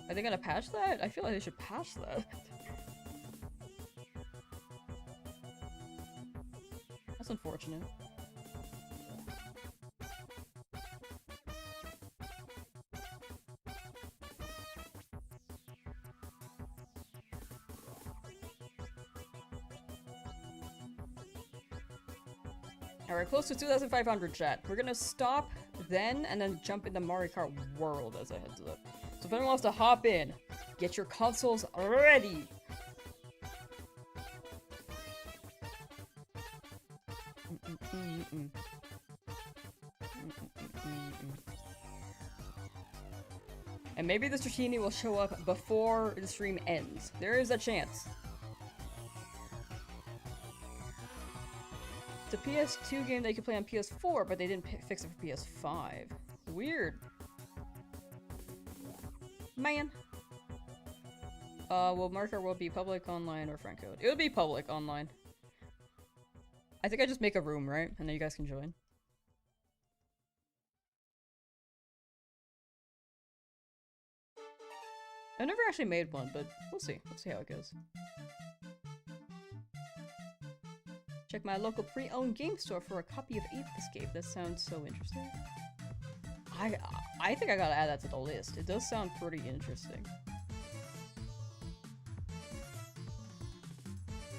Are they gonna patch that? I feel like they should patch that. That's unfortunate. Alright, close to 2,500 chat. We're gonna stop then, and then jump into Mario Kart World as a heads up. So if anyone wants to hop in, get your consoles ready! And maybe the Dratini will show up before the stream ends. There is a chance. It's a PS2 game they could play on PS4, but they didn't fix it for PS5. Weird. Man. Will Marker will be public online or friend code? It would be public online. I think I just make a room, right? And then you guys can join. I've never actually made one, but we'll see. We'll see how it goes. Check my local pre-owned game store for a copy of Ape Escape. That sounds so interesting. I think I gotta add that to the list. It does sound pretty interesting.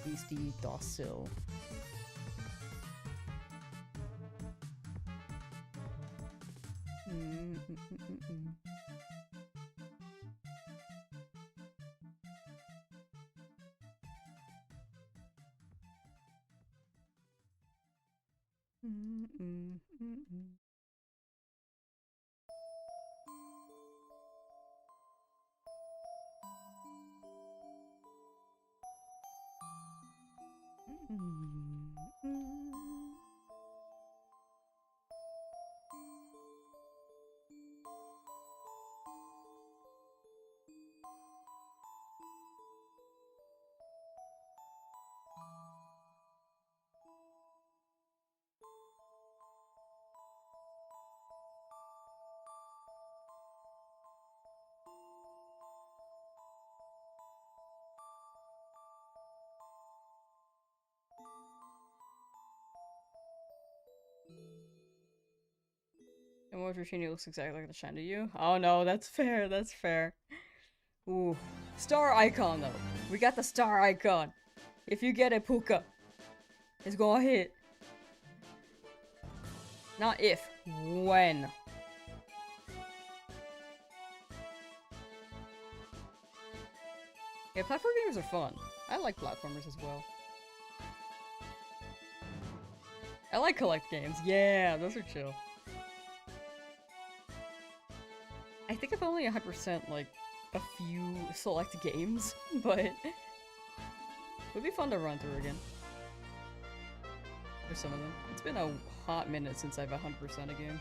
Beastie Docile. And what Dratini looks exactly like the shine to you? Oh no, that's fair, that's fair. Ooh. Star icon though. We got the star icon. If you get a Puka, it's gonna hit. Not if, when. Yeah, platform games are fun. I like platformers as well. I like collect games. Yeah, those are chill. I think I've only 100% like a few select games, but it would be fun to run through again. For some of them. It's been a hot minute since I've 100% a game.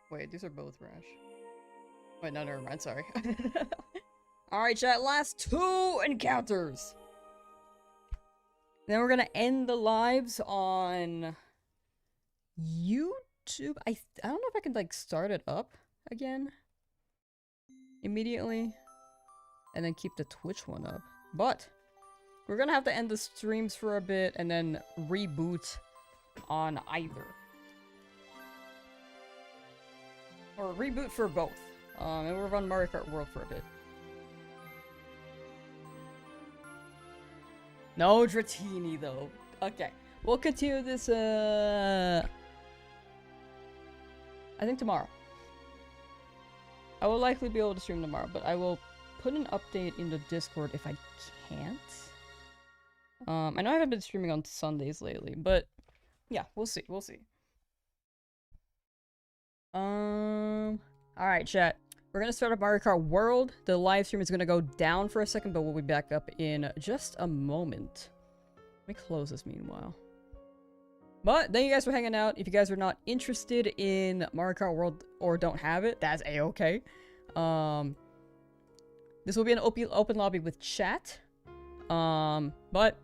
Wait, these are both Rash. Wait, no, never mind, sorry. Alright, chat, last 2 encounters! Then we're gonna end the lives on YouTube. I don't know if I can, like, start it up again immediately and then keep the Twitch one up. But we're gonna have to end the streams for a bit and then reboot on either. Or reboot for both. And we'll run Mario Kart World for a bit. No Dratini though. Okay. We'll continue this I think tomorrow. I will likely be able to stream tomorrow, but I will put an update in the Discord if I can't. I know I haven't been streaming on Sundays lately, but yeah, we'll see. We'll see. Alright, chat. We're gonna start up Mario Kart World. The live stream is gonna go down for a second, but we'll be back up in just a moment. Let me close this meanwhile. But thank you guys for hanging out. If you guys are not interested in Mario Kart World or don't have it, that's a-okay. This will be an open lobby with chat. But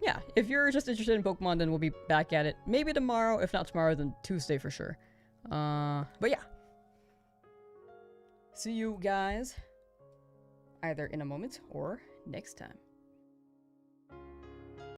yeah, if you're just interested in Pokemon, then we'll be back at it. Maybe tomorrow. If not tomorrow, then Tuesday for sure. But yeah. See you guys either in a moment or next time.